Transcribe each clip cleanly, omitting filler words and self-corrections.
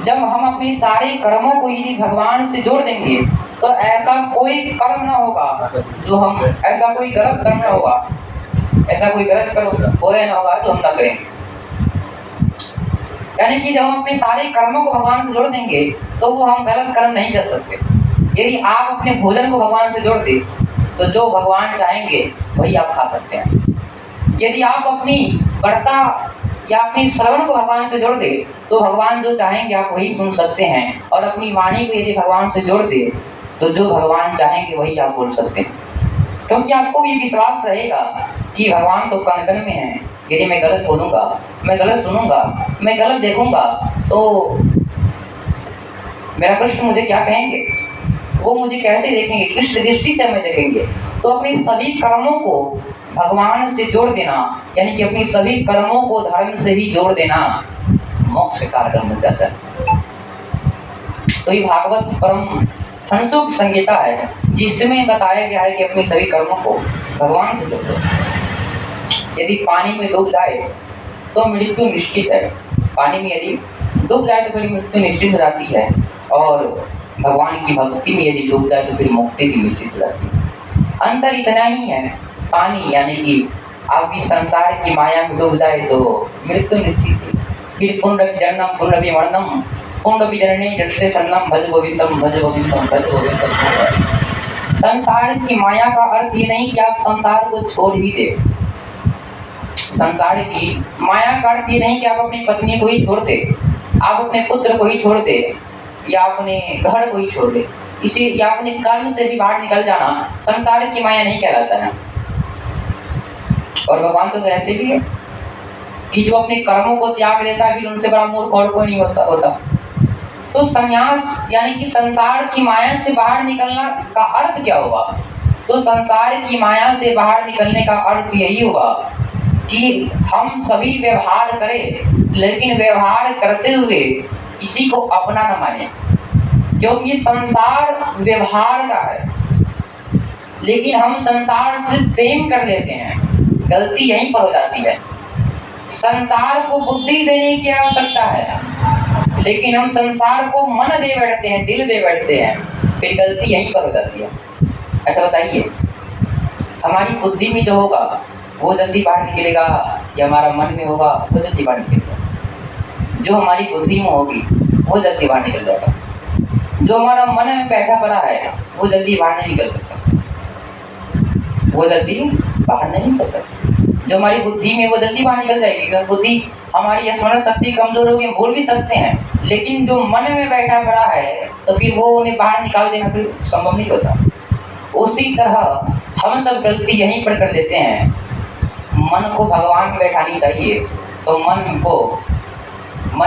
जब हम अपने सारे कर्मों को यदि भगवान से जोड़ देंगे तो ऐसा कोई कर्म ना होगा जो हम ऐसा कोई गलत कर्म ना होगा, ऐसा कोई गलत कर्म होगा ना होगा जो हम ना करेंगे। यानी कि जब हम अपने सारे कर्मों को भगवान से जोड़ देंगे तो वो हम गलत कर्म नहीं कर सकते। यदि आप अपने भोजन को भगवान से जोड़ दें तो जो भगवान चाहेंगे वही आप खा सकते हैं। यदि आप अपनी वर्ता या अपनी श्रवण को भगवान से जोड़ दे तो भगवान जो चाहेंगे आप वही सुन सकते हैं। और अपनी वाणी को यदि भगवान से जोड़ दे तो जो भगवान चाहेंगे वही आप बोल सकते हैं, क्योंकि आपको ये विश्वास रहेगा कि भगवान तो कण कण में है। यदि मैं गलत बोलूँगा, मैं गलत सुनूंगा, मैं गलत देखूंगा तो मेरा कृष्ण मुझे क्या कहेंगे, वो मुझे कैसे देखेंगे, किस दृष्टि से हमें देखेंगे। तो अपने सभी कर्मों को भगवान से जोड़ देना, यानी कि अपनी सभी कर्मों को धर्म से ही जोड़ देना मोक्ष का कर्म बन जाता है। तो ये भागवत परम हंसों की संगीता है जिसमें बताया गया है कि अपने सभी कर्मों को भगवान से जोड़ दो। यदि पानी में डूब जाए तो मृत्यु निश्चित है, पानी में यदि डूब जाए तो फिर मृत्यु निश्चित हो जाती है, और भगवान की भक्ति में यदि डूब जाए तो फिर मुक्ति भी निश्चित हो जाती है। अंतर इतना ही है, पानी यानी कि आप भी संसार की माया में डूब जाए तो मृत्यु निश्चित है। फिर पुनर्जन्म पुनर्विमरणम पुनर्विजनने जठरे शरणम भज गोविंदम भज गोविंदम भज गोविंदम। संसार की माया का अर्थ ये नहीं कि आप संसार को छोड़ ही दे। संसार की माया का अर्थ ये नहीं कि आप अपनी पत्नी को ही छोड़ दे, आप अपने पुत्र को ही छोड़ दे, या अपने घर को ही छोड़ दे, इसे या अपने कर्म से भी बाहर निकल जाना संसार की माया नहीं कहलाता है। और भगवान तो कहते भी है कि जो अपने कर्मों को त्याग देता है फिर उनसे बड़ा मूर्ख और कोई नहीं होता। तो संन्यास यानी कि संसार की माया से बाहर निकलना का अर्थ क्या होगा? तो संसार की माया से बाहर निकलने का अर्थ यही होगा कि हम सभी व्यवहार करें, लेकिन व्यवहार करते हुए किसी को अपना न माने, क्योंकि संसार व्यवहार का है। लेकिन हम संसार से प्रेम कर लेते हैं, गलती यहीं पर हो जाती है। संसार को बुद्धि देने की आवश्यकता है, लेकिन हम संसार को मन दे बैठते हैं, दिल दे बैठते हैं, फिर गलती यहीं पर हो जाती है। अच्छा बताइए, हमारी बुद्धि में जो होगा वो जल्दी बाहर निकलेगा या हमारा मन में होगा वो जल्दी बाहर निकलेगा? जो हमारी बुद्धि में होगी वो जल्दी बाहर निकल जाएगा, जो हमारा मन में बैठा पड़ा है वो जल्दी बाहर नहीं निकल सकता, वो जल्दी बाहर नहीं निकल सकता। जो हमारी बुद्धि में वो जल्दी बाहर निकल जाएगी, क्योंकि बुद्धि हमारी स्मरण शक्ति कमजोर होगी, हम भूल भी सकते हैं, लेकिन जो मन में बैठा पड़ा है तो फिर वो उन्हें बाहर निकाल देना फिर संभव नहीं होता। उसी तरह हम सब गलती यहीं पर कर देते हैं। मन को भगवान में बैठानी चाहिए तो मन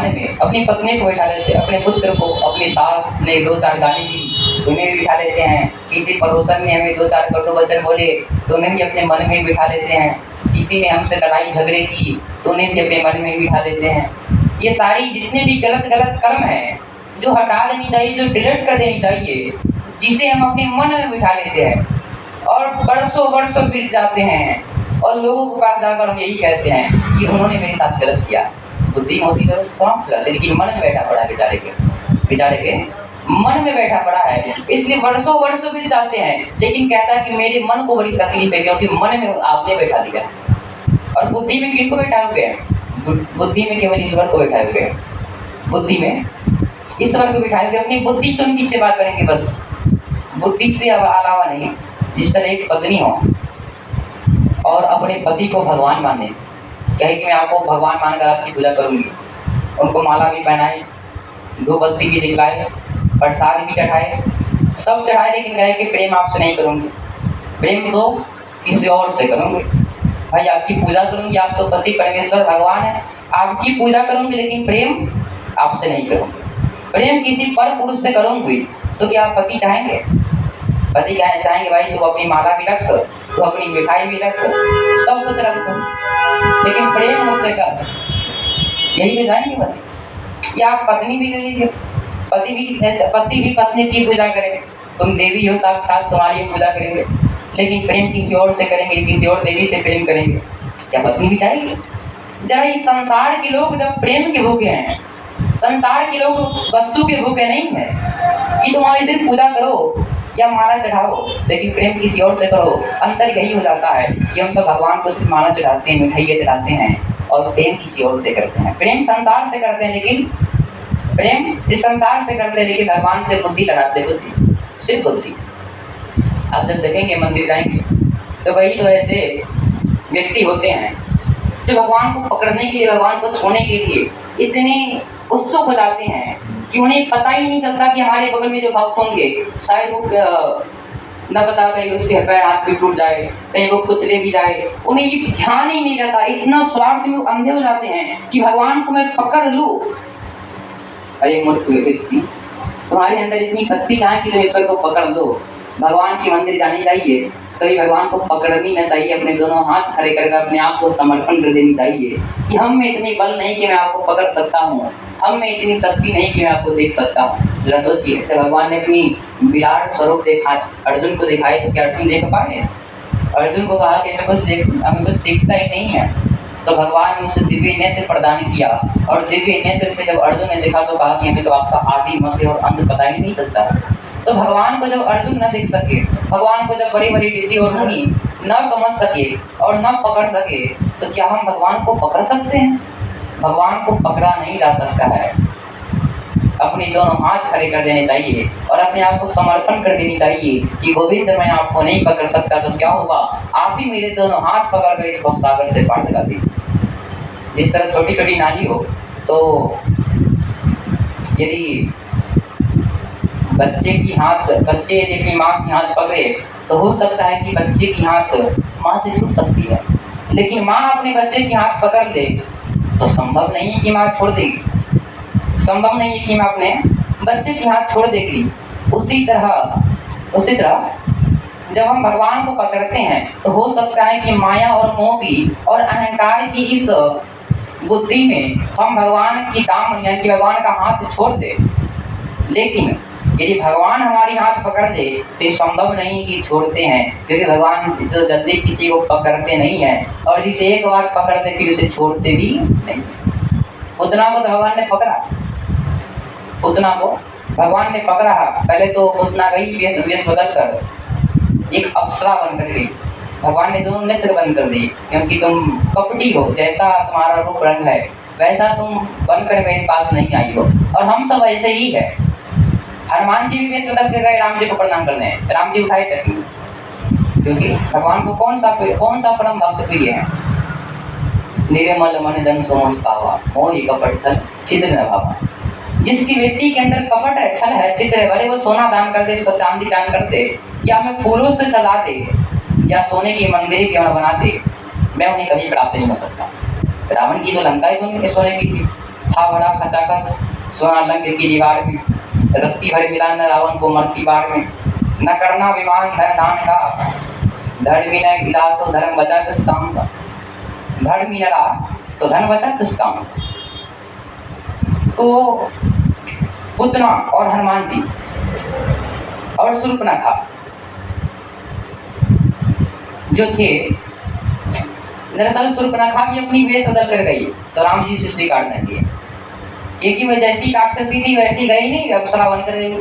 में अपनी पत्नी को बैठा लेते हैं, अपने पुत्र को, अपनी सास ने 2-4 गाली दी तो उन्हें भी बिठा लेते हैं, किसी पड़ोसन ने हमें 2-4 कटु वचन बोले तो उन्हें भी अपने मन में बिठा लेते हैं, किसी ने हमसे लड़ाई झगड़े की तो उन्हें भी अपने मन में बिठा लेते हैं। ये सारी जितने भी गलत कर्म हैं जो हटा देनी चाहिए, जो डिलीट कर देनी चाहिए, जिसे हम अपने मन में बिठा लेते हैं और वर्षों बीत जाते हैं और लोगों के पास जाकर हम यही कहते हैं कि उन्होंने मेरे साथ गलत किया। बुद्धि होती तो समाप्त जाते, लेकिन मन में बैठा पड़ा है बेचारे के मन में बैठा पड़ा है, इसलिए वर्षों बीत जाते हैं, लेकिन कहता है कि मेरे मन को बड़ी तकलीफ है क्योंकि मन में आपने बैठा दिया। और बुद्धि में किनको बैठा हुए हैं? बुद्धि में केवल ईश्वर को बैठाए हुए हैं, बुद्धि में ईश्वर को बैठाए हुए। अपनी बुद्धि से उनकी सेवा करेंगे, बस बुद्धि से अलावा नहीं। जिस तरह एक पत्नी हो और अपने पति को भगवान माने, कहे कि मैं आपको भगवान मानकर आपकी पूजा करूंगी, उनको माला भी पहनाए, धूप बत्ती भी दिखलाए, प्रसाद भी चढ़ाए, सब चढ़ाए, लेकिन कहे कि प्रेम आपसे नहीं करूंगी, प्रेम तो किसी और से करूंगी। भाई आपकी पूजा करूंगी, आप तो पति परमेश्वर भगवान है, आपकी पूजा करूंगी, लेकिन प्रेम आपसे नहीं करूंगी, प्रेम किसी पर पुरुष से करूंगी। तो क्या आप पति चाहेंगे? पति चाहेंगे भाई तू अपनी माला भी रख, तू अपनी मिठाई भी रख, सब कुछ रख, लेकिन प्रेम मुझसे कर, यही तो चाहेंगे पति। या आप पत्नी भी कर लीजिए, पति भी पत्नी की पूजा करेंगे, तुम देवी हो साक्षात, तुम्हारी पूजा करेंगे, लेकिन प्रेम किसी और से करेंगे, किसी और देवी से प्रेम करेंगे, क्या पत्नी भी चाहेगी? जरा इस संसार के लोग जब प्रेम के भूखे हैं, संसार के लोग वस्तु के भूखे नहीं है कि तुम्हारी सिर्फ पूजा करो या माला चढ़ाओ, लेकिन प्रेम किसी और से करो। अंतर यही हो जाता है कि हम सब भगवान को सिर्फ माला चढ़ाते हैं, मिठाइयाँ चढ़ाते हैं, और प्रेम किसी और से करते हैं। प्रेम संसार से करते हैं, लेकिन प्रेम इस संसार से करते हैं, लेकिन भगवान से बुद्धि लड़ाते, बुद्धि, सिर्फ बुद्धि। आप जब देखेंगे मंदिर जाएंगे तो कई तो ऐसे व्यक्ति होते हैं जो भगवान को पकड़ने के लिए, भगवान को छूने के लिए इतने उत्सुक हो जाते हैं कि उन्हें पता ही नहीं चलता कि हमारे बगल में जो भक्त होंगे शायद वो न पता कहीं उसके पैर हाथ भी टूट जाए, कहीं वो कुचले भी जाए, उन्हें ये ध्यान ही नहीं रहता। इतना स्वार्थ में अंधे हो जाते हैं कि भगवान को मैं पकड़ लूं। अरे मूर्ख व्यक्ति, तुम्हारे अंदर इतनी शक्ति कहाँ है कि तुम ईश्वर को पकड़ लो। भगवान के मंदिर जानी चाहिए, कभी भगवान को पकड़नी ना चाहिए, अपने दोनों हाथ खड़े करके अपने आप को समर्पण कर देनी चाहिए कि हम में इतनी बल नहीं कि मैं आपको पकड़ सकता हूँ, हम में इतनी शक्ति नहीं कि मैं आपको देख सकता हूँ। जरा सोचिए, तो भगवान ने अपनी विराट स्वरूप देखा, अर्जुन को दिखाए, तो क्या अर्जुन देख पाए? अर्जुन को कहा कि हमें कुछ दिखता ही नहीं है, तो भगवान ने उसे दिव्य नेत्र प्रदान किया, और दिव्य नेत्र से जब अर्जुन ने देखा तो कहा कि हमें तो आपका आदि मध्य और अंत पता ही नहीं चलता। तो भगवान को जब अर्जुन न देख सके, भगवान को जब बड़े बड़े ऋषि और मुनि न समझ सके और न पकड़ सके, तो क्या हम भगवान को पकड़ सकते हैं? भगवान को पकड़ा नहीं जा सकता है। अपने दोनों हाथ खड़े कर देने चाहिए और अपने आप को समर्पण कर देनी चाहिए कि गोविंद मैं आपको नहीं पकड़ सकता, तो क्या होगा, आप ही मेरे दोनों हाथ पकड़ कर इस भवसागर से पार लगा दीजिए। जिस तरह छोटी छोटी नाली हो, तो यदि बच्चे यदि अपनी माँ की हाथ पकड़े तो हो सकता है कि बच्चे की हाथ माँ से छूट सकती है, लेकिन माँ अपने बच्चे की हाथ पकड़ ले तो संभव नहीं है कि माँ छोड़ देगी, संभव नहीं है कि माँ अपने बच्चे की हाथ छोड़ देगी। उसी तरह जब हम भगवान को पकड़ते हैं तो हो सकता है कि माया और मोह की और अहंकार की इस बुद्धि में हम भगवान की दामन यानी कि भगवान का हाथ छोड़ दे, लेकिन यदि भगवान हमारी हाथ पकड़ दे तो ये संभव नहीं कि छोड़ते हैं, क्योंकि भगवान जो जल्दी किसी को पकड़ते नहीं हैं, और जिसे एक बार पकड़ दे फिर उसे छोड़ते भी नहीं। पूतना को तो भगवान ने पकड़ा, पूतना को भगवान ने पकड़ा। पहले तो पूतना गई वेश बदल कर एक अप्सरा बनकर गई, भगवान ने दोनों नेत्र बंद कर दिए, क्योंकि तुम कपटी हो, जैसा तुम्हारा रूप रंग है वैसा तुम बनकर मेरे पास नहीं आई हो, और हम सब ऐसे ही है। हनुमान जी भी वेश बदल के गए राम जी को प्रणाम करने, राम जी उठाए थे, क्योंकि भगवान को कौन सा परम भक्त प्रिय है। निर्मल मन जन सोहि पावा, मोहि कपट छल छिद्र न भावा। जिसकी व्यक्ति के अंदर कपट है, छल है, छिद्र है, भले वो सोना दान कर दे, चांदी दान कर दे, या हमें फूलों से सजा दे, या सोने की मंदिर क्यों न बना दे, मैं उन्हें कभी प्राप्त नहीं हो सकता। रावण की तो लंका ही सोने की थी, था बड़ा खचाखच सोना लंक की दीवार में, रत्ती भर मिला न रावण को मरती बार में, न करना विमान धन दान का, धड़ भी न गिला तो धर्म बचा किस काम का, धड़ भी न रहा तो धन बचा किस काम। तो पूतना और हनुमान जी और शूर्पणखा जो थे, दरअसल शूर्पणखा भी अपनी वेश बदल कर गई तो राम जी से स्वीकार न किए, क्योंकि वह जैसी राक्षसी थी वैसी गई नहीं, अप्सरा बनकर गई।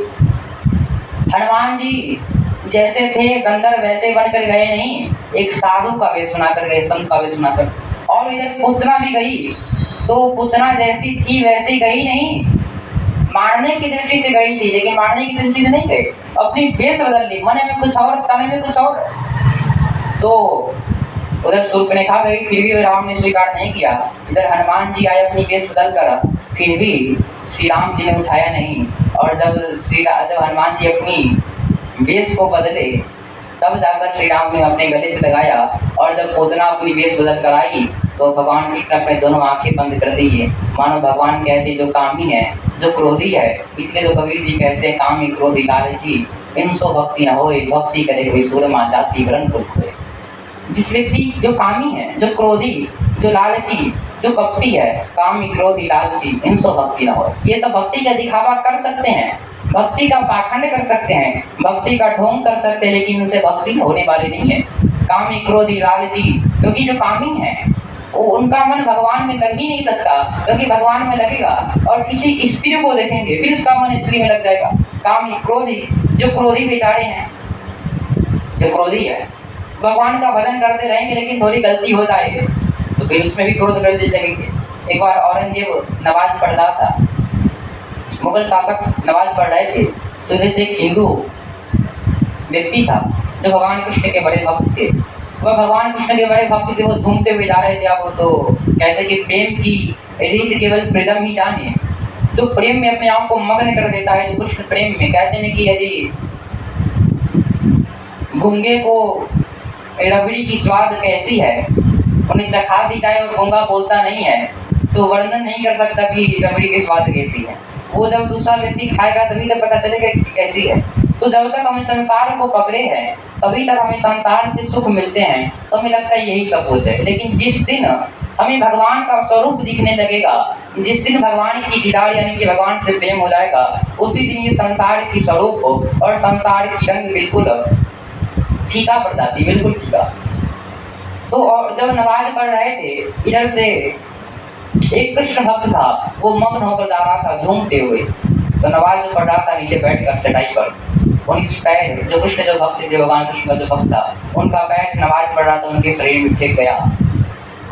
हनुमान जी जैसे थे गंधर्व वैसे बनकर गए नहीं, एक साधु का वेश बनाकर गए, संत का वेश बनाकर। और इधर पूतना भी गई तो पूतना जैसी थी वैसी गई नहीं, मारने की दृष्टि से गई थी, लेकिन मारने की दृष्टि से नहीं गई, अपनी वेश बदल ली, मन में कुछ और तन में कुछ और। तो उधर शूर्पणखा गई, फिर भी राम ने स्वीकार नहीं किया। इधर हनुमान जी आए अपनी वेश बदल कर, फिर भी श्री राम जी ने उठाया नहीं। और जब हनुमान जी अपनी वेश को बदले तब जाकर श्री राम ने अपने गले से लगाया, और जब पूतना अपनी वेश बदल कर आई तो भगवान कृष्ण अपने दोनों आंखें बंद कर दिए, मानो भगवान कहते जो कामी है, जो क्रोधी है। इसलिए तो कबीर जी कहते हैं कामी क्रोधी लालची इनसो भक्ति न होए, भक्ति करे कोई सूरमा जाति वरण को खोए। जिस व्यक्ति जो कामी है, जो क्रोधी, जो लालची, जो कपटी है, कामी क्रोधी लालची इनसो भक्ति न होए, ये सब भक्ति का दिखावा कर सकते हैं, भक्ति का पाखंड कर सकते हैं, भक्ति का ढोंग कर सकते हैं, लेकिन उनसे भक्ति होने वाली नहीं है। कामी क्रोधी लालची, क्योंकि जो कामी है वो उनका मन भगवान में लग ही नहीं सकता, क्योंकि भगवान में लगेगा और किसी स्त्री को देखेंगे फिर उसका मन स्त्री में लग जाएगा। कामी क्रोधी, जो क्रोधी बेचारे हैं, जो क्रोधी है, भगवान का भजन करते रहेंगे लेकिन थोड़ी गलती हो जाए तो फिर उसमें भी क्रोध करने लगेंगे। एक बार औरंगजेब नमाज पढ़ रहा था, मुगल शासक नमाज पढ़ रहे थे, तो जैसे एक हिंदू व्यक्ति था जो भगवान कृष्ण के बड़े भक्त थे, वह भगवान कृष्ण के बड़े भक्त थे, वो झूमते हुए जा रहे थे। अब वो तो कहते कि प्रेम की रीत केवल प्रीतम ही जाने, जो प्रेम में अपने आप को मग्न कर देता है, जो कृष्ण प्रेम में, कहते हैं कि यदि गूंगे को रबड़ी की स्वाद कैसी है उन्हें चखा दी जाए और गूंगा बोलता नहीं है तो वर्णन नहीं कर सकता कि रबड़ी की स्वाद कैसी है। वो जब दूसरा व्यक्ति खाएगा तभी तक पता चलेगा कि कैसी है। तो जब तक हम संसार को पकड़े हैं तभी तक हमें संसार से सुख मिलते हैं, तो हमें लगता है यही सब कुछ है। लेकिन जिस दिन हमें भगवान का स्वरूप दिखने लगेगा, जिस दिन भगवान की दीदार यानी कि भगवान से प्रेम हो जाएगा, उसी दिन ये संसार की स्वरूप और संसार की रंग बिल्कुल फीका पड़ जाती, बिल्कुल फीका। तो और जब नमाज पढ़ रहे थे, इधर से एक कृष्ण भक्त था, वो मग्न होकर जा रहा था झूमते हुए। तो नमाज जो पढ़ रहा था नीचे बैठकर चटाई पर, उनकी पैर, जो कृष्ण जो भक्त थे, भगवान कृष्ण का जो भक्त था, उनका पैर नमाज पढ़ रहा था उनके शरीर में फेंक गया।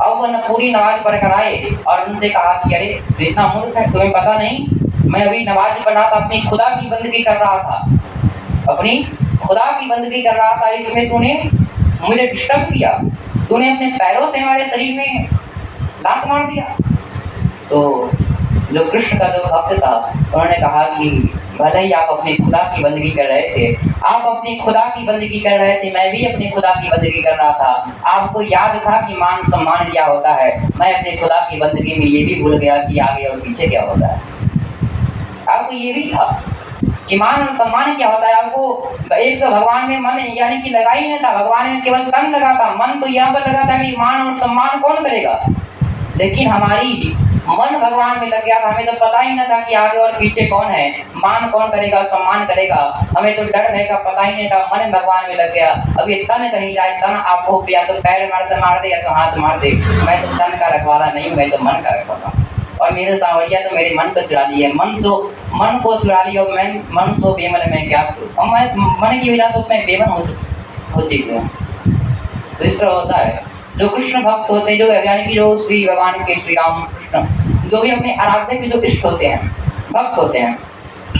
अब वह पूरी नमाज पढ़ कर आए और उनसे कहा कि अरे तो इतना मूर्ख है, तुम्हें पता नहीं मैं अभी नमाज पढ़ रहा था, अपनी खुदा की बंदगी कर रहा था, अपनी खुदा की बंदगी कर रहा था, इसमें तूने मुझे डिस्टर्ब किया, तूने अपने पैरों से हमारे शरीर में लात मार दिया। तो जो कृष्ण का जो भक्त था उन्होंने कहा कि भले ही आप अपनी खुदा की बंदगी कर रहे थे, आप अपनी खुदा की बंदगी कर रहे थे, मैं भी अपनी खुदा की बंदगी कर रहा था, आपको याद था कि मान सम्मान क्या होता है, मैं अपनी खुदा की बंदगी में ये भी भूल गया कि आगे और पीछे क्या होता है। आपको ये भी था कि मान और सम्मान क्या होता है। आपको एक तो भगवान में मन यानी कि लगा ही नहीं था, भगवान में केवल तन लगा था, मन तो यहाँ पर लगा था कि मान और सम्मान कौन करेगा। लेकिन हमारी मन भगवान में लग गया था, हमें तो पता ही न था कि आगे और पीछे कौन है, मान कौन करेगा, सम्मान करेगा, हमें तो डर भय का पता ही नहीं था, मन भगवान में लग गया। अब ये तन कहीं जाए, तन आपको या तो पैर मार दे या तो हाथ मार दे, मैं तो तन का रखवाला नहीं, मैं तो मन का रखवाला। और मेरे सांवरिया तो मेरे मन को चुरा लिए, मन को चुरा लिया, और मैं मन सो बेमन मैं क्या करूँ, और मैं मन की बिना तो मैं बेमन हो चुकी हूँ। तो इस तरह होता है। जो कृष्ण भक्त होते हैं, जो यानी कि जो श्री भगवान के श्री राम कृष्ण जो भी अपने आराध्य के जो इष्ट होते हैं, भक्त होते हैं,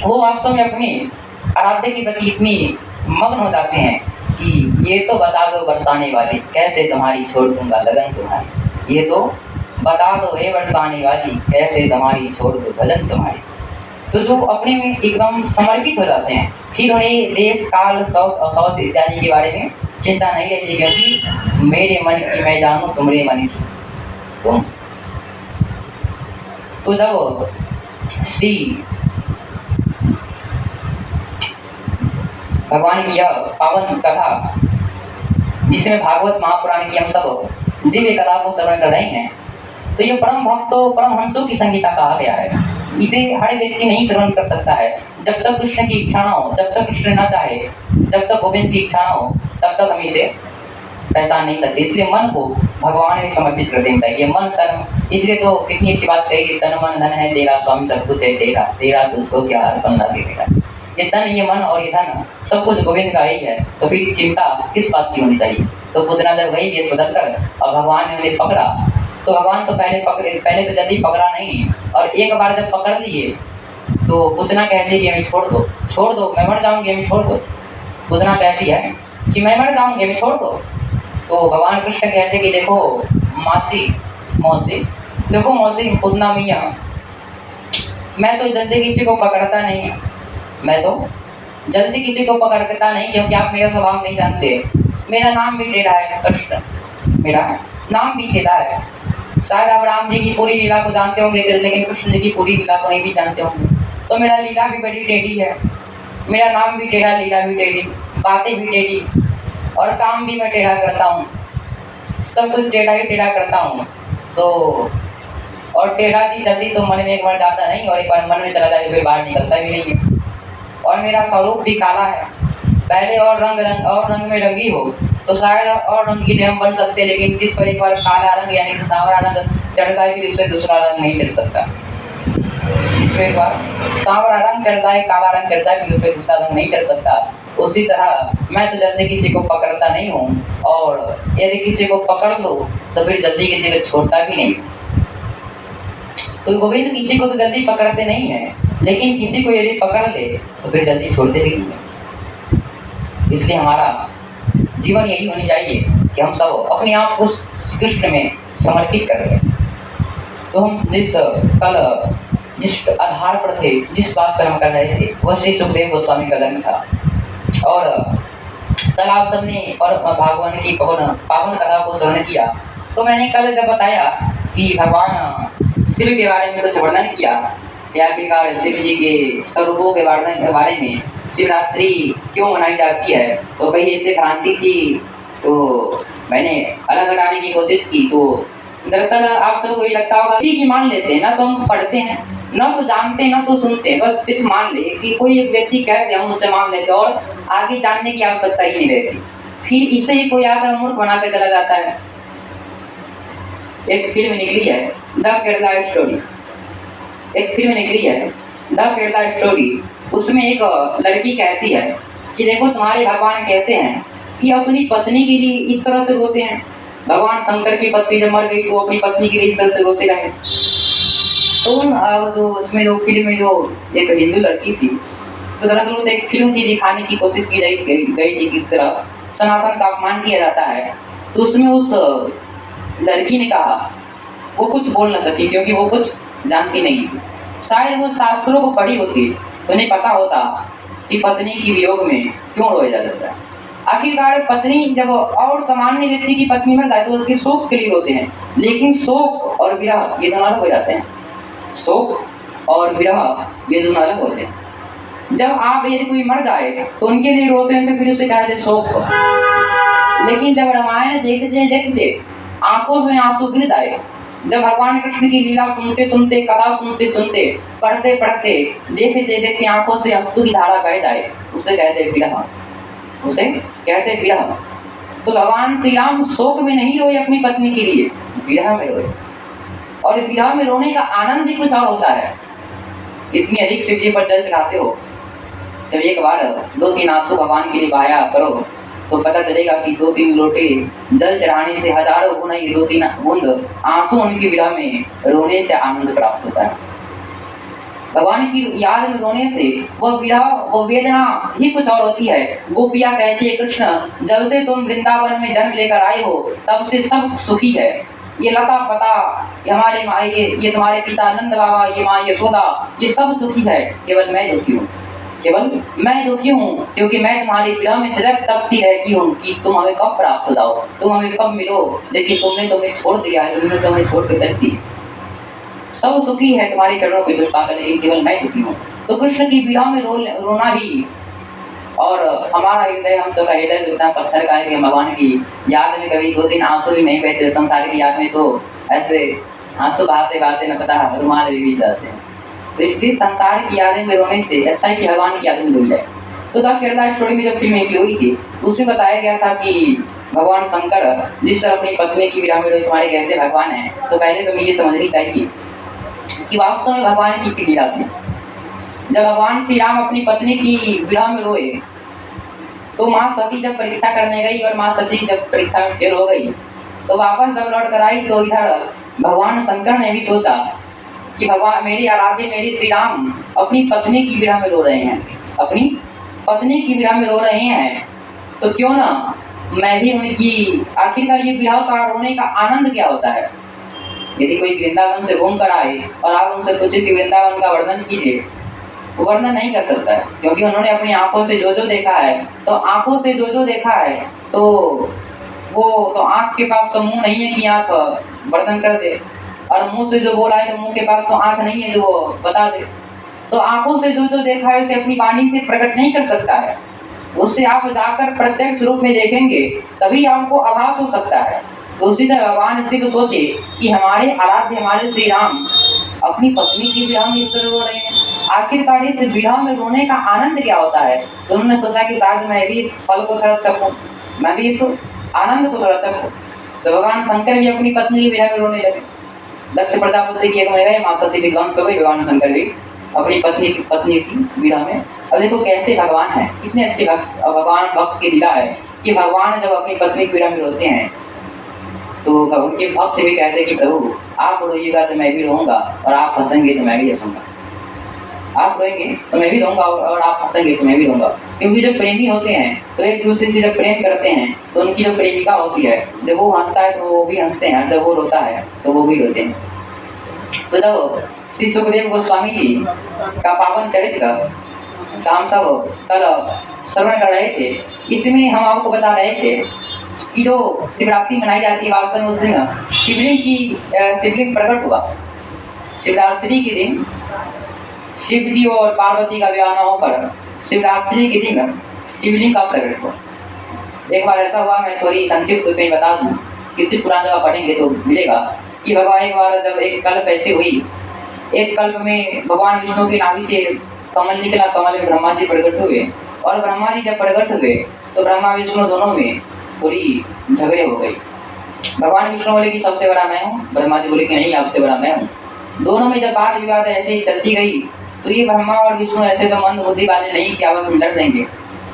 वो वास्तव में अपनी आराध्य के प्रति इतनी मग्न हो जाते हैं कि ये तो बता दो बरसाने वाली, कैसे तुम्हारी छोड़ दूंगा लगन तुम्हारी, ये तो बता दो हे बरसाने वाली, कैसे तुम्हारी छोड़ दो भजन तुम्हारी। तो जो अपने में एकदम समर्पित हो जाते हैं, फिर उन्हें देश काल सौत इत्यादि के बारे में चिंता नहीं रहती, क्योंकि मेरे मन की मैं जानूं तुम्हारे मन की तुम। तो जब श्री भगवान की यह पावन कथा, जिसमें भागवत महापुराण की हम सब दिव्य कथा को श्रवण कर रहे हैं, तो ये परम भक्तों परम हंसों की संगीता कहा गया है। इसे हर व्यक्ति नहीं श्रवण कर सकता है जब तक कृष्ण की इच्छा ना हो, जब तक कृष्ण ना चाहे, जब तक गोविंद की इच्छा ना हो, तब तक हम इसे पहचान नहीं सकते। इसलिए मन को भगवान में समर्पित कर देना चाहिए। मन तन, इसलिए तो कितनी अच्छी बात कही कि तन मन धन है तेरा, स्वामी सब कुछ है तेरा, तेरा तुझको क्या अर्पण लगेगा। ये तन, ये मन और ये धन सब कुछ गोविंद का ही है, तो फिर चिंता किस बात की होनी चाहिए। तो पुतना जब गई ये सुधर और भगवान ने उन्हें पकड़ा, तो भगवान तो पहले तो जल्दी पकड़ा नहीं, और एक बार जब पकड़ लिए तो पुतना कहती कि हमें छोड़ दो, मैं मर जाऊंगी, हमें छोड़ दो। पुतना कहती है कि मैं मर जाऊंगी, हमें छोड़ दो। तो भगवान कृष्ण कहते कि देखो मौसी, देखो मौसी, पुतना मियाँ, मैं तो जल्दी किसी को पकड़ता नहीं, मैं तो जल्दी किसी को पकड़ता नहीं, क्योंकि आप मेरा स्वभाव नहीं जानते। मेरा नाम भी टेढ़ा है कृष्ण, मेरा नाम भी टेढ़ा है। शायद आप राम जी की पूरी लीला को जानते होंगे, लेकिन कृष्ण जी की पूरी लीला को नहीं भी जानते होंगे। तो मेरा लीला भी बड़ी टेढ़ी है, मेरा नाम भी टेढ़ा, लीला भी टेढ़ी, बातें भी टेढ़ी, और काम भी मैं टेढ़ा करता हूँ, सब कुछ टेढ़ा ही टेढ़ा करता हूँ। तो और टेढ़ा की जल्दी तो मन में एक बार जाता नहीं, और एक बार मन में चला जाए तो फिर बाहर निकलता भी नहीं है। और मेरा स्वरूप भी काला है, पहले और रंग में रंगी हो, तो शायद और रंगीन हम बन सकते हैं, लेकिन जिस पर एक बार काला रंग यानी कि सांवरा रंग चढ़ जाए फिर इस पर दूसरा रंग नहीं चढ़ सकता। जिस पर एक बार सांवरा रंग चढ़ जाए, काला रंग चढ़ जाए फिर उस पर दूसरा रंग नहीं चढ़ सकता। उसी तरह मैं तो जल्दी किसी को पकड़ता नहीं हूँ, और यदि किसी को पकड़ लो तो फिर जल्दी किसी को छोड़ता भी नहीं। तो गोविंद किसी को तो जल्दी पकड़ते नहीं है, लेकिन किसी को यदि पकड़ ले तो फिर जल्दी छोड़ते भी नहीं है। इसलिए हमारा जीवन यही होनी चाहिए कि हम सब अपने आप को श्री कृष्ण में समर्पित कर दें। तो हम जिस आधार पर थे, जिस बात पर हम कर रहे थे, वह श्री सुखदेव गोस्वामी का जन्म था। और कल आप सबने और भगवान की पावन कथा को श्रवण किया। तो मैंने कल जब बताया कि भगवान शिव के बारे में कुछ वर्णन किया, आखिरकार शिव जी के स्वरूपों के बारे में, शिवरात्रि क्यों मनाई जाती है, तो कहीं ऐसे भ्रांति थी तो मैंने अलग हटाने की कोशिश की। तो दरअसल आप सबको ये लगता होगा कि मान लेते हैं ना, तो हम पढ़ते हैं ना, तो जानते हैं ना, तो सुनते हैं, बस सिर्फ मान ले कि कोई एक व्यक्ति कहते हैं हम उससे मान लेते हैं और आगे जानने की आवश्यकता ही नहीं रहती। फिर इसे ही कोई आकर मूर्ख बनाकर चला जाता है। एक फिल्म निकली है द केरला स्टोरी, एक फिल्म निकली है द केरला स्टोरी। उसमें एक लड़की कहती है कि देखो तुम्हारे भगवान कैसे हैं कि अपनी पत्नी के लिए इस तरह से रोते हैं। भगवान शंकर की पत्नी जब मर गई तो अपनी पत्नी के लिए इस तरह से रोते रहे। तो जो उसमें जो फिल्म में जो एक हिंदू लड़की थी, तो दरअसल वो एक फिल्म थी, दिखाने की कोशिश की गई थी किस तरह सनातन का अपमान किया जाता है। तो उसमें उस लड़की ने कहा, वो कुछ बोल न सकी क्योंकि वो कुछ जानती नहीं थी। शायद वो शास्त्रों को पढ़ी होती तो नहीं पता होता कि पत्नी की वियोग में क्यों रोया जाता है। आखिरकार पत्नी जब और सामान्य व्यक्ति की पत्नी मर जाए तो उसके शोक के लिए रोते हैं, लेकिन शोक और विरह ये दोनों अलग हो जाते हैं। शोक और विरह ये दोनों अलग होते हैं। जब आप यदि कोई मर जाए तो उनके लिए रोते हैं तो फिर उसे कहते हैं शोक। लेकिन जब रामायण देखते आंखों से आंसू गिर जाए, जब भगवान कृष्ण की लीला सुनते सुनते, कथा सुनते सुनते, पढ़ते पढ़ते, देखते देखते आंखों से अश्रु की धारा बह जाए, उसे कहते विरह, उसे कहते विरह। तो भगवान श्री राम शोक में नहीं रोए अपनी पत्नी के लिए, विरह में रोए। और विरह में रोने का आनंद ही कुछ और होता है। इतनी अधिक शिव जी पर जल चढ़ाते हो, जब एक बार 2-3 आंसू भगवान के लिए बहाया करो तो पता चलेगा कि 2-3 लोटे जल चढ़ाने से हजारों गुना ये 2-3 बूंद आंसू उनकी विरह में रोने से आनंद प्राप्त होता है। भगवान की याद में रोने से वह विरह, वो वेदना ही कुछ और होती है। गोपियां कहती है कृष्ण जब से तुम वृंदावन में जन्म लेकर आए हो तब से सब सुखी है। ये लता पता, ये हमारे माँ, ये तुम्हारे पिता नंद बाबा, ये माँ यशोदा, ये सब सुखी है, केवल मैं दुखी हूँ। केवल मैं दुखी हूँ क्योंकि मैं तुम्हारी विरह में सिर्फ तपती रहती हूँ कि तुम हमें कब प्राप्त हो जाओ, तुम हमें कब मिलो, लेकिन तुमने तुम्हें छोड़ दिया है, तुमने तुम्हें छोड़ के चल दी। सब सुखी है तुम्हारे चरणों की कृपा कर, लेकिन केवल मैं दुखी हूँ। तो कृष्ण की विरह में रोना भी, और हमारा हृदय, हम सबका हृदय इतना पत्थर का है कि भगवान की याद में कभी 2-3 आंसू भी नहीं बहते। संसार की याद में तो ऐसे आंसू बहाते बहाते न पता रुमाल भी बीत जाते हैं। तो इसलिए संसार की यादें में रोने से अच्छा है कि भगवान की यादें में रो जाए। तो द केरला स्टोरी में जब फिल्म निकली हुई थी उसमें बताया गया था कि भगवान शंकर जिस तरह अपनी पत्नी की विरह में रोए, तुम्हारे कैसे भगवान है। तो पहले तो ये समझनी चाहिए कि वास्तव में भगवान की लीला थी। जब भगवान श्री राम अपनी पत्नी की विरह में रोए तो माँ सती जब परीक्षा करने गई और माँ सती जब परीक्षा में फेल हो गई तो वापस जब लौट कर आई तो इधर भगवान शंकर ने भी सोचा कि भगवान मेरी आराध्य, मेरी श्री राम अपनी पत्नी की विरह में रो रहे हैं, अपनी पत्नी की विरह में रो रहे हैं, तो क्यों ना मैं भी उनकी। आखिरकार ये विरह का रोने का आनंद क्या होता है। यदि कोई वृंदावन से घूम कर आए और आप उनसे पूछे कि वृंदावन का वर्णन कीजिए, वर्णन नहीं कर सकता है क्योंकि उन्होंने अपनी आंखों से जो जो देखा है। तो आंखों से जो जो देखा है तो वो तो आंख के पास तो मुंह नहीं है कि आंख वर्णन कर दे, और मुंह से जो बोला है तो मुंह के पास तो आंख नहीं है जो वो बता दे। तो आंखों से जो जो देखा है उसे अपनी वाणी से प्रकट नहीं कर सकता है। उससे आप जाकर प्रत्यक्ष रूप में देखेंगे तभी आपको आभास हो सकता है। तो उसी तरह भगवान इसी को सोचे कि हमारे आराध्य, हमारे श्री राम अपनी पत्नी की विरह में इस तरह रो रहे हैं, आखिरकार इस विरह में रोने का आनंद क्या होता है। तो उन्होंने सोचा कि शायद मैं भी इस फल को तड़प सकूं, मैं भी इस आनंद को थोड़ा तक। तो भगवान शंकर भी अपनी पत्नी की विरह में रोने लगे। दक्ष प्रजापति की एक महिला मां सती विध्वंस हो गई, भगवान शंकर भी अपनी पत्नी की विरह में। अब देखो कैसे भगवान है, कितने अच्छे भगवान भक्त की लीला है कि भगवान जब अपनी पत्नी की विरह में रोते हैं तो उनके भक्त भी कहते हैं कि प्रभु आप रोइएगा तो मैं भी रोऊंगा, और आप हंसेंगे तो मैं भी हंसूंगा। आप रोएंगे तो मैं भी रोऊंगा, और आप हंसेंगे तो मैं भी रोऊंगा। क्योंकि जो प्रेमी होते हैं तो एक दूसरे से जब प्रेम करते हैं तो उनकी जो प्रेमिका होती है, जब वो हंसता है तो वो भी हंसते हैं, जब वो रोता है तो वो भी रोते हैं। तो जब श्री सुखदेव गोस्वामी जी का पावन चरित्र का हम सब कल श्रवण कर रहे थे, इसमें हम आपको बता रहे थे कि जो शिवरात्रि मनाई जाती है वास्तव में उस दिन शिवलिंग प्रकट हुआ। शिवरात्रि के दिन शिव जी और पार्वती का विवाह न होकर शिवरात्रि के दिन शिवलिंग का प्रकट हुआ। एक बार ऐसा हुआ, मैं थोड़ी संक्षिप्त में बता दूं, किसी पुराण जब पढ़ेंगे तो मिलेगा कि भगवान एक बार जब एक कल्प ऐसी हुई, एक कल्प में भगवान विष्णु की नाभि से कमल निकला, कमल में ब्रह्मा जी प्रकट हुए, और ब्रह्मा जी जब प्रकट हुए तो ब्रह्मा विष्णु दोनों में थोड़ी झगड़े हो गई। भगवान विष्णु बोले कि सबसे बड़ा मैं हूँ, ब्रह्मा जी बोले कि नहीं आपसे बड़ा मैं हूँ। दोनों में जब बात विवाद ऐसे ही चलती गई तो ये ब्रह्मा और विष्णु ऐसे तो मंद बुद्धि वाले नहीं कि आपस में लड़ देंगे,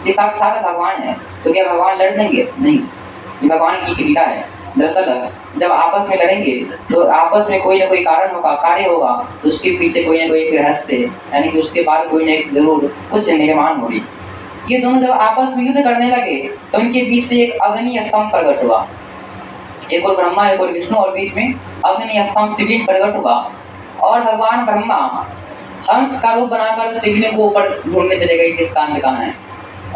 ये साक्षात भगवान है, तो क्या भगवान लड़ देंगे? नहीं, ये भगवान की लीला है। दरअसल जब आपस में लड़ेंगे तो आपस में कोई ना कोई कारण होगा, कार्य होगा, तो उसके पीछे कोई ना कोई रहस्य, यानी कि उसके बाद कोई ना जरूर कुछ निर्माण होगी। ये दोनों जब आपस में युद्ध करने लगे तो इनके बीच से एक अग्नि स्तंभ प्रकट हुआ, एक और ब्रह्मा एक और विष्णु, और बीच में अग्नि स्तंभ शिवलिंग प्रकट हुआ। और भगवान ब्रह्मा हंस का रूप बनाकर शिवलिंग को ऊपर ढूंढने चले गए कि स्थान कहाँ है,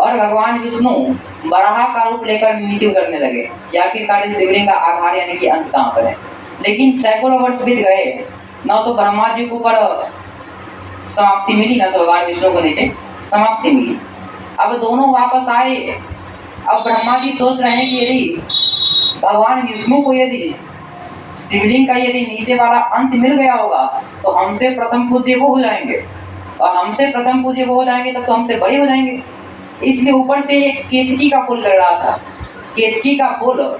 और भगवान विष्णु बराह का रूप लेकर नीचे उतरने लगे कि आखिरकार शिवलिंग का आधार यानी कि अंत कहाँ पर है। लेकिन सैकड़ों वर्ष बीत गए, न तो ब्रह्मा जी को ऊपर समाप्ति मिली, न तो भगवान विष्णु को नीचे समाप्ति मिली। अब दोनों वापस आए। अब ब्रह्मा जी सोच रहे हैं कि यदि भगवान विष्णु को यदि शिवलिंग का यदि नीचे वाला अंत मिल गया होगा तो हमसे प्रथम पूज्य वो हो जाएंगे, और हमसे प्रथम पूज्य वो हो जाएंगे तब तो हमसे बड़े हो जाएंगे। इसलिए ऊपर से एक केतकी का फूल लग रहा था। केतकी का फूल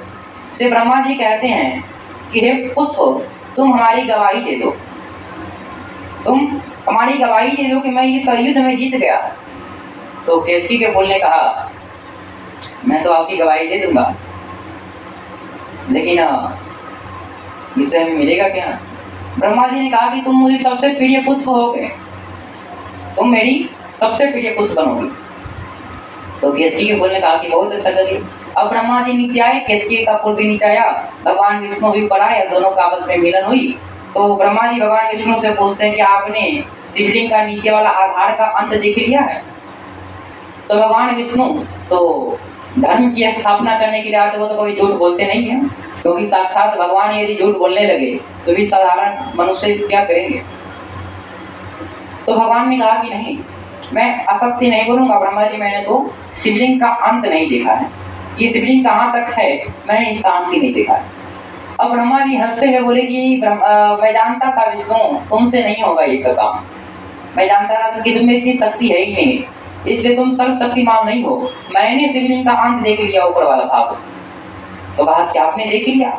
से ब्रह्मा जी कहते हैं कि हे पुष्प, तुम हमारी गवाही दे दो, तुम हमारी गवाही दे दो कि मैं इस युद्ध में जीत गया। तो केतकी के फूल ने कहा मैं तो आपकी गवाही दे दूंगा, लेकिन इससे हमें मिलेगा क्या? ब्रह्मा जी ने कहा कि तुम मुझे सबसे प्रिय पुष्प होगे, तुम मेरी सबसे प्रिय पुष्प बनोगी। तो केतकी के फूल ने कहा कि बहुत अच्छा चलिए। अब ब्रह्मा जी नीचे आए, केतकी का फूल भी नीचे आया, भगवान विष्णु भी ऊपर आए, दोनों का आपस में मिलन हुई। तो ब्रह्मा जी भगवान विष्णु से पूछते हैं कि आपने शिवलिंग का नीचे वाला आधार का अंत देख लिया है? तो भगवान विष्णु तो धर्म की स्थापना करने के लिए आते, वो तो कभी झूठ बोलते नहीं है, क्योंकि साक्षात भगवान यदि झूठ बोलने लगे तो भी साधारण मनुष्य क्या करेंगे। तो भगवान ने कहा कि नहीं, मैं असत्य नहीं बोलूंगा ब्रह्मा जी, मैंने तो शिवलिंग का अंत नहीं देखा है, ये शिवलिंग कहाँ तक है मैंने इसका अंत ही नहीं देखा है। अब ब्रह्मा जी हंसते हुए बोले कि मैं जानता था विष्णु तुमसे नहीं होगा ये सब काम, मैं जानता था कि तुम्हें इतनी शक्ति है ही नहीं, इसलिए तुम सर्वशक्तिमान नहीं हो। मैंने शिवलिंग का अंत देख लिया, ऊपर वाला भाग। तो कहा कि आपने देख लिया,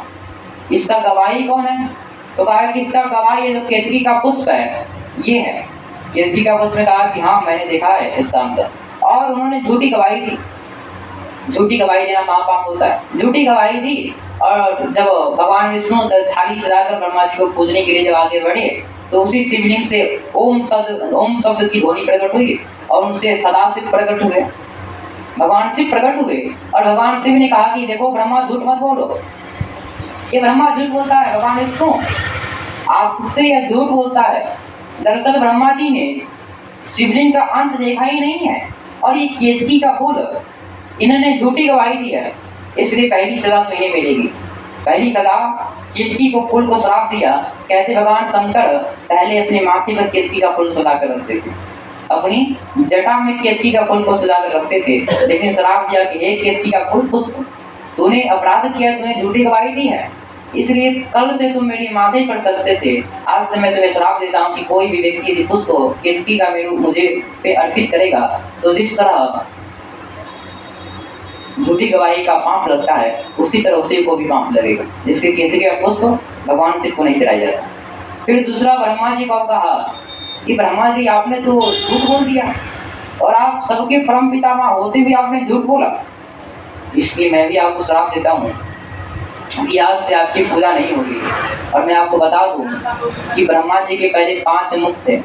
इसका गवाही कौन है? तो कहा कि इसका गवाही ये जो केतकी का पुष्प है ये है। केतकी का पुष्प ने कहा कि हाँ मैंने देखा है इसका अंत। और उन्होंने झूठी गवाही दी, झूठी गवाही देना महापाप होता है, झूठी गवाही दी। और जब भगवान विष्णु थाली सजाकर ब्रह्मा जी को पूजने के लिए जब आगे बढ़े तो उसी शिवलिंग से ओम शब्द की ध्वनि प्रकट हुई और उनसे सदाशिव प्रकट हुए, भगवान शिव प्रकट हुए। और भगवान शिव ने कहा कि देखो ब्रह्मा झूठ मत बोलो, ये ब्रह्मा झूठ बोलता है, भगवान विष्णु आपसे यह झूठ बोलता है। दरअसल ब्रह्मा जी ने शिवलिंग का अंत देखा ही नहीं है, और ये केतकी का फूल इन्होंने झूठी गवाही दी है, इसलिए पहली सजा तो इन्हें मिलेगी। पहली सजा केतकी को फूल को श्राप दिया। कहते भगवान शंकर पहले अपने माथे पर केतकी का फूल सजा कर रखते थे, अपनी जटा में केतकी का फूल को सजा कर रखते थे, लेकिन श्राप दिया कि हे केतकी का फूल पुष्प, तूने अपराध किया, तूने झूठी गवाही दी है, इसलिए कल से तुम मेरी माथे पर सजते थे, आज से मैं तुम्हें श्राप देता हूँ कि कोई भी व्यक्ति यदि पुष्प केतकी का मेरू मुझे पे अर्पित करेगा तो झूठी गवाही का पाप लगता है, उसी तरह उसी को भी पाप लगेगा। जिसके केतकी का पुष्प भगवान शिव को नहीं चढ़ाया जाता। फिर दूसरा ब्रह्मा जी को कहा कि ब्रह्मा जी आपने तो झूठ बोल दिया और आप सबके परम पितामह होते भी आपने झूठ बोला, इसलिए मैं भी आपको श्राप देता हूँ कि आज से आपकी पूजा नहीं होगी। और मैं आपको बता दूं कि ब्रह्मा जी के पहले 5 मुख थे,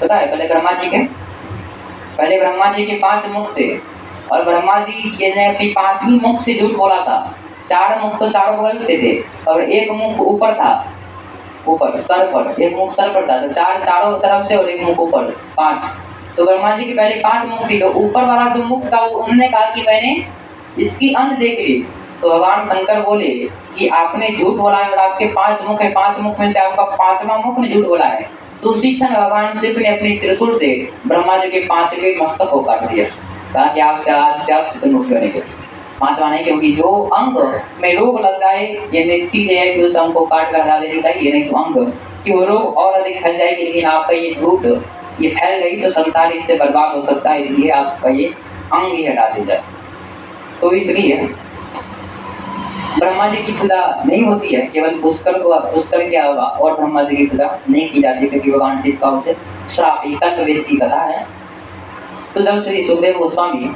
पता है? पहले ब्रह्मा जी के 5 मुख थे और ब्रह्मा जी ने अपनी 5वीं मुख से झूठ बोला था। 4 मुख तो चारों बगल से थे और एक मुख ऊपर था, ऊपर सर पर, एक मुख सर पर था, तो 4 चारों तरफ से और एक मुख ऊपर, 5। तो ब्रह्मा जी के पहले 5 मुख थी, तो ऊपर वाला जो मुख था उन्होंने कहा कि मैंने इसकी अंत देख ली। तो भगवान शंकर बोले कि आपने झूठ बोला है और आपके 5 मुख है, 5 मुख में से आपका 5वां मुख ने झूठ बोला है। तो उसी क्षण भगवान शिव ने अपने त्रिशूल से ब्रह्मा जी के 5वें मस्तक को काट दिया, कहा कि आज से आप चतुर्मुखी बनेंगे। 5वां नहीं, क्योंकि जो अंग में रोग लग जाए ये निश्चित है कि उस अंग को काट कर हटा देनी चाहिए, नहीं तो अंग की वो रोग और अधिक फैल जाएगी। लेकिन आपका ये झूठ ये फैल गई तो संसार इससे बर्बाद हो सकता है, इसलिए आपका ये अंग ही हटा दी जाए। तो इसलिए ब्रह्मा जी की पूजा नहीं होती है, केवल पुष्कर के अलावा और ब्रह्मा जी की पूजा नहीं की जाती, क्योंकि भगवान शिव का उनसे श्राप। वेद की कथा है। तो जब श्री सुखदेव गोस्वामी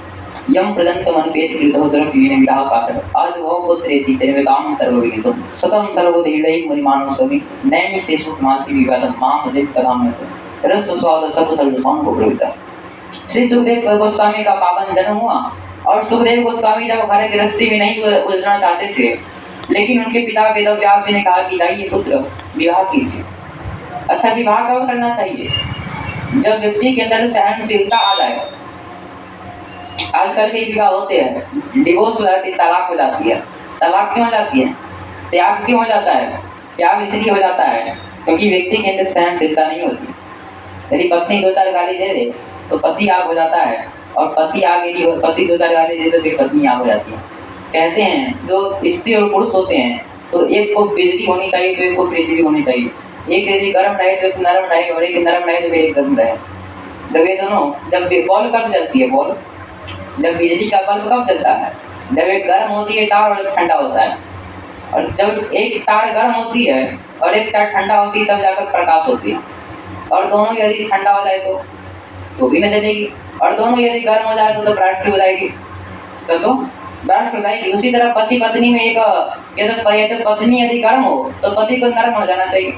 यम प्रदंत मन पेट कृतोद्रव्येन विराह कातर आज वो पुत्रेति तेनवेताम सर्वविदितो सतम सर्वोदहिडै मुनिमानो स्वामी नैमि से सुखमासी विवादम माम दित कथाम रस स्वाद सब सर्वस्वाम को प्रवृत्ता। श्री सुखदेव गोस्वामी का पावन जन्म हुआ और सुखदेव गोस्वामी जब घर गृहस्थी में नहीं उलझना चाहते थे, लेकिन उनके पिता वेदव्यास जी ने कहा कि जाइए पुत्र विवाह कीजिए। अच्छा, विवाह कब करना चाहिए? जब व्यक्ति के अंदर सहनशीलता आ जाए। आजकल के विवाह होते हैं, डिवोर्स हो जाती है, तलाक हो जाती है। तलाक क्यों हो जाती है? त्याग क्यों हो जाता है? त्याग इसलिए हो जाता है क्योंकि व्यक्ति के अंदर सहनशीलता नहीं होती। यदि पत्नी 2-4 गाली दे दे तो पति आग हो जाता है, और पति 2-4 गाली दे तो फिर पत्नी आग हो जाती है। कहते हैं जो स्त्री और पुरुष होते हैं तो एक को बिजली होनी चाहिए तो एक को पृथ्वी होनी चाहिए। एक यदि गर्म रहे तो एक नरम रहे, और एक नरम रहे तो फिर एक गर्म रहे। जब ये दोनों, जब बॉल कब जलती है? बॉल जब बिजली का बल्ब कब जलता है? जब एक गर्म होती है तार और एक ठंडा होता है। और जब एक तार गर्म होती है और एक तार ठंडा होती है तब जाकर प्रकाश होती है। और दोनों यदि ठंडा हो जाए तो भी न जलेगी, और दोनों यदि गर्म हो जाए तो भ्रष्ट हो जाएगी, तो भ्रष्ट हो जाएगी। उसी तरह पति पत्नी में एक यदि पत्नी यदि गर्म हो तो पति को नरम हो जाना चाहिए,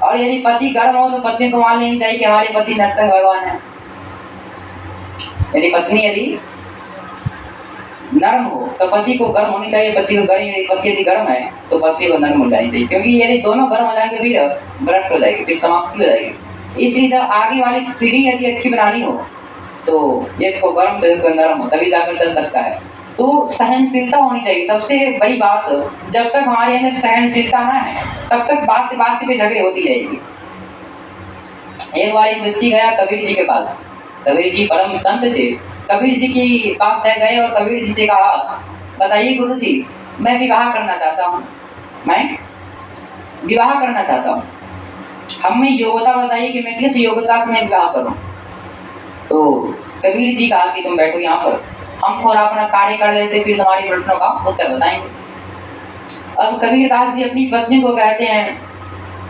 और यदि पति गर्म हो तो पत्नी को मान लेनी चाहिए कि हमारे पति नरसिंह भगवान है। यदि पत्नी नरम हो तो पति को गर्म होनी चाहिए, पति यदि गर्म है तो पति को नरम हो जानी चाहिए, क्योंकि यदि दोनों गर्म हो जाएंगे फिर भ्रष्ट हो जाएगी, फिर समाप्ति हो जाएगी। इसलिए जब आगे वाली पीढ़ी यदि अच्छी बनानी हो तो एक को गर्म तो एक को नरम हो, तभी जाकर चल सकता है। तो सहनशीलता होनी चाहिए सबसे बड़ी बात। जब तक हमारे अंदर सहनशीलता ना है तब तक बात पे झगड़े होती जाएगी। एक बार एक व्यक्ति गया कबीर जी के पास। कबीर जी परम संत थे। कबीर जी के पास गए और कबीर जी से कहा, बताइए गुरु जी, मैं विवाह करना चाहता हूँ, हमें योग्यता बताइए कि मैं किस योग्यता से मैं विवाह करूं। तो कबीर जी कहा कि तुम बैठो यहाँ पर, हम थोड़ा अपना कार्य कर लेते फिर तुम्हारे प्रश्नों का उत्तर बताएंगे। अब कबीर दास जी अपनी पत्नी को कहते हैं,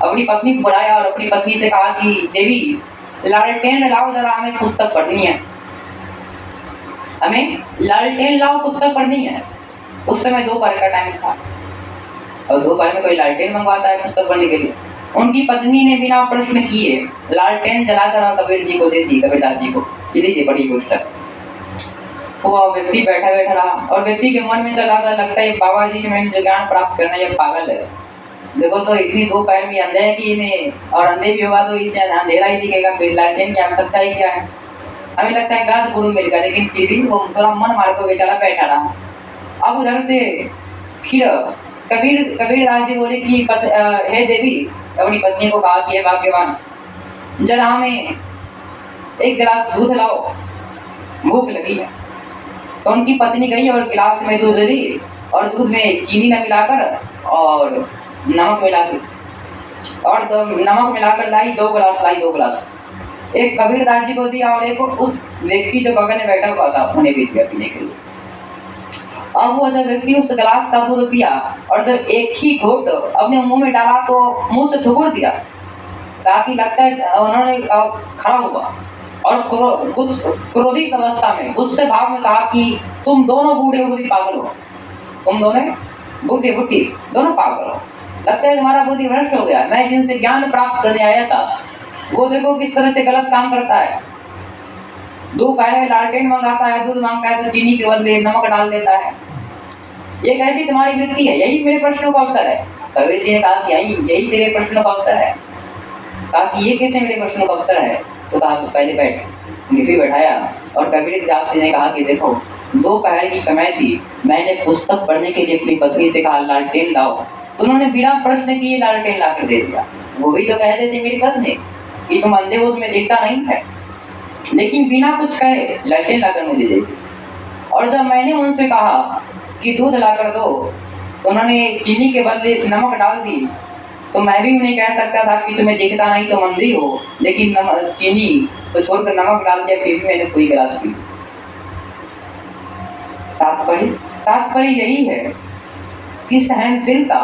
अपनी पत्नी को बुलाया और अपनी पत्नी से कहा कि देवी लालटेन लाओ, जरा हमें पुस्तक पढ़नी है, हमें लालटेन लाओ पुस्तक पढ़नी है। उस समय दोपहर का टाइम था और दोपहर में कोई लालटेन मंगवाता है पुस्तक पढ़ने के लिए। उनकी पत्नी ने बिना प्रश्न किए लालटेन जलाकर और कबीर जी को दे दी, कबीरदास जी को, लीजिए बड़ी पुस्तक। वो व्यक्ति बैठा रहा और व्यक्ति के मन में चला गया, लगता है बाबा जी से मैंने जो ज्ञान प्राप्त करना ये पागल है। देखो तो इतनी दोपहर में अंधे है कि इन्हें, और अंधे भी होगा तो इसे अंधेरा ही दिखेगा, फिर लालटेन की आवश्यकता ही क्या है। हमें लगता है गलत गुरु मिल गया, लेकिन फिर भी वो थोड़ा मन मार के बेचारा बैठा रहा। अब उधर से फिर कबीरदास जी बोले कि हे देवी, अपनी पत्नी को कहा कि हे भाग्यवान, जरा हमें एक गिलास दूध लाओ, भूख लगी है। तो उनकी पत्नी गई और गिलास में दूध ली और दूध में चीनी न मिलाकर और नमक मिलाकर लाई, 2 गिलास। एक कबीरदास जी को दिया और एक उस व्यक्ति जो बगल में बैठा हुआ था उन्हें भी दिया पीने के लिए। अब वो जब व्यक्ति उस गिलास का दूध पिया और जब एक ही घोट अपने मुंह में डाला तो मुंह से थुकुर दिया, ताकि लगता है उन्होंने खड़ा हुआ और क्रोधित अवस्था में गुस्से भाव में कहा कि तुम दोनों बूढ़े बूढ़ी पागल हो, तुम दोनों बूढ़े बूढ़ी दोनों पागल हो, लगता है तुम्हारा बुद्धि भ्रष्ट हो गया। मैं जिनसे ज्ञान प्राप्त करने आया था वो देखो किस तरह से गलत काम करता है। दोपहर में लालटेन मंगाता है, दूध मांगता है तो चीनी के बदले नमक डाल देता है। ये कैसी तुम्हारी वृत्ति है? यही मेरे प्रश्नों का उत्तर है। कबीर जी ने कहा कि यही तेरे प्रश्नों का उत्तर है। कहा कि ये कैसे मेरे प्रश्नों का उत्तर है? तो कहा तो पहले बैठ। उन्हें भी बैठाया और कबीर दास जी ने कहा कि देखो, दोपहर की समय थी, मैंने पुस्तक पढ़ने के लिए अपनी पत्नी से कहा लालटेन लाओ, तो उन्होंने बिना प्रश्न किए लालटेन ला कर दे दिया। वो भी तो कह देती मेरी पत्नी कि तुम अंधे हो, तुम्हें दिखता नहीं है, लेकिन बिना कुछ कहे लालटेन लाकर मुझे दे दी। और जब मैंने उनसे कहा कि दूध लाकर दो तो उन्होंने चीनी के बदले नमक डाल दी। तो मैं भी उन्हें कह सकता था कि तुम्हें दिखता नहीं तो अंधी हो, लेकिन चीनी तो छोड़कर नमक डाल दिया, फिर भी मैंने कोई गिलास पी। तात्पर्य यही है कि सहनशीलता।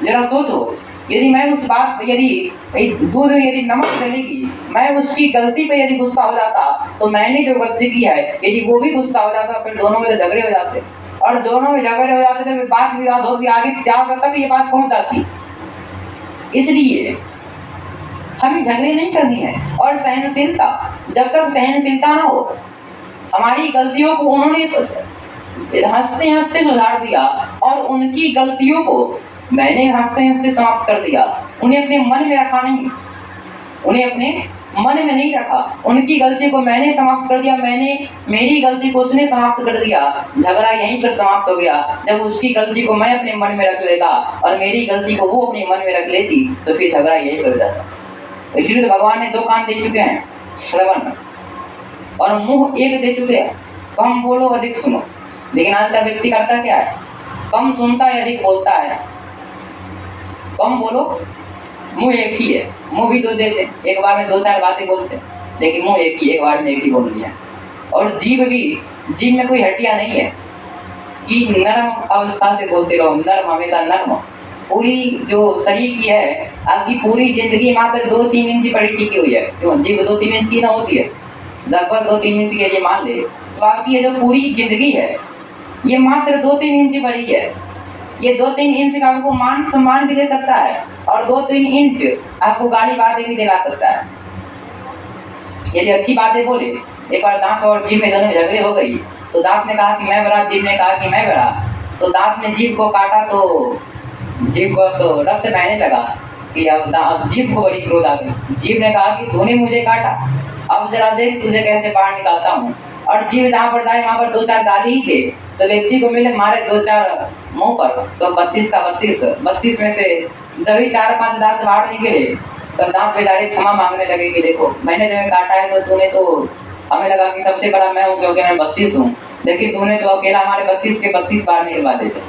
जरा सोचो, यदि मैं उस बात पे यदि दूध में यदि नमक डलेगी, मैं उसकी गलती पे यदि गुस्सा हो जाता तो मैंने जो गलती की है यदि वो भी गुस्सा हो जाता, फिर दोनों में तो झगड़े हो जाते, और दोनों में झगड़े हो जाते तो फिर बात विवाद होगी, आगे जाकर तक ये बात पहुंच जाती। इसलिए हमें झगड़े नहीं करनी है। और सहनशीलता, जब तक सहनशीलता ना हो, हमारी गलतियों को उन्होंने हंसते हंसते सुधार दिया और उनकी गलतियों को मैंने हंसते हंसते समाप्त कर दिया। उन्हें अपने मन में रखा नहीं, उन्हें अपने मन में नहीं रखा, उनकी गलती को मैंने समाप्त कर दिया, मैंने मेरी गलती को उसने समाप्त कर दिया। झगड़ा यहीं पर समाप्त हो गया। जब उसकी गलती को मैं अपने मन में रख लेता और मेरी गलती को वो अपने मन में रख लेती तो फिर झगड़ा यहीं पर जाता। इसलिए तो भगवान ने 2 कान दे चुके हैं, श्रवण और मुंह एक दे चुके हैं, कम बोलो अधिक सुनो। लेकिन आज का व्यक्ति करता क्या है? कम सुनता है, अधिक बोलता है। कम बोलो, मुंह एक ही है, मुंह भी 2 देते, एक बार में 2-4 बातें बोलते, लेकिन मुंह एक ही, एक बार में एक ही बोल दिया। और जीभ में कोई हड्डियां नहीं है कि नरम अवस्था से बोलते रहो, नरम हमेशा नरम। पूरी जो शरीर की है, आपकी पूरी जिंदगी मात्र 2-3 इंच पर टिकी हुई है। क्यों? जीभ 2-3 इंच की ना होती है, लगभग 2-3 इंच के लिए मान ले तो आपकी ये जो पूरी जिंदगी है ये मात्र 2-3 इंच बड़ी है। ये 2-3 इंच का आपको मान सम्मान भी दे सकता है और 2-3 इंच आपको गाली बातें भी दिला सकता है। यदि अच्छी बातें बोले, एक बार दांत और जीभ में दोनों झगड़े हो गई तो दांत ने कहा कि मैं बड़ा, जीभ ने कहा कि मैं बड़ा, तो दांत ने जीभ को काटा तो जीभ को तो रक्त बहने लगा कि अब जीभ को बड़ी क्रोध आ गई। जीभ ने कहा कि तूने मुझे काटा, अब जरा देख तुझे कैसे बाहर निकालता हूँ। और जीभ जहाँ पर जाए वहाँ पर 2-4 गाली ही थे, तो व्यक्ति को मिले मारे 2-4 मुंह पर, तो 32 का 32 में से जब ही 4-5 दांत बाहर निकले तो दांत बेचारे क्षमा मांगने लगे कि देखो मैंने तुम्हें काटा है तो तूने तो, हमें लगा कि सबसे बड़ा मैं हूँ क्योंकि मैं 32 हूँ, लेकिन तूने तो अकेला हमारे 32 के 32 बाहर निकलवा देते।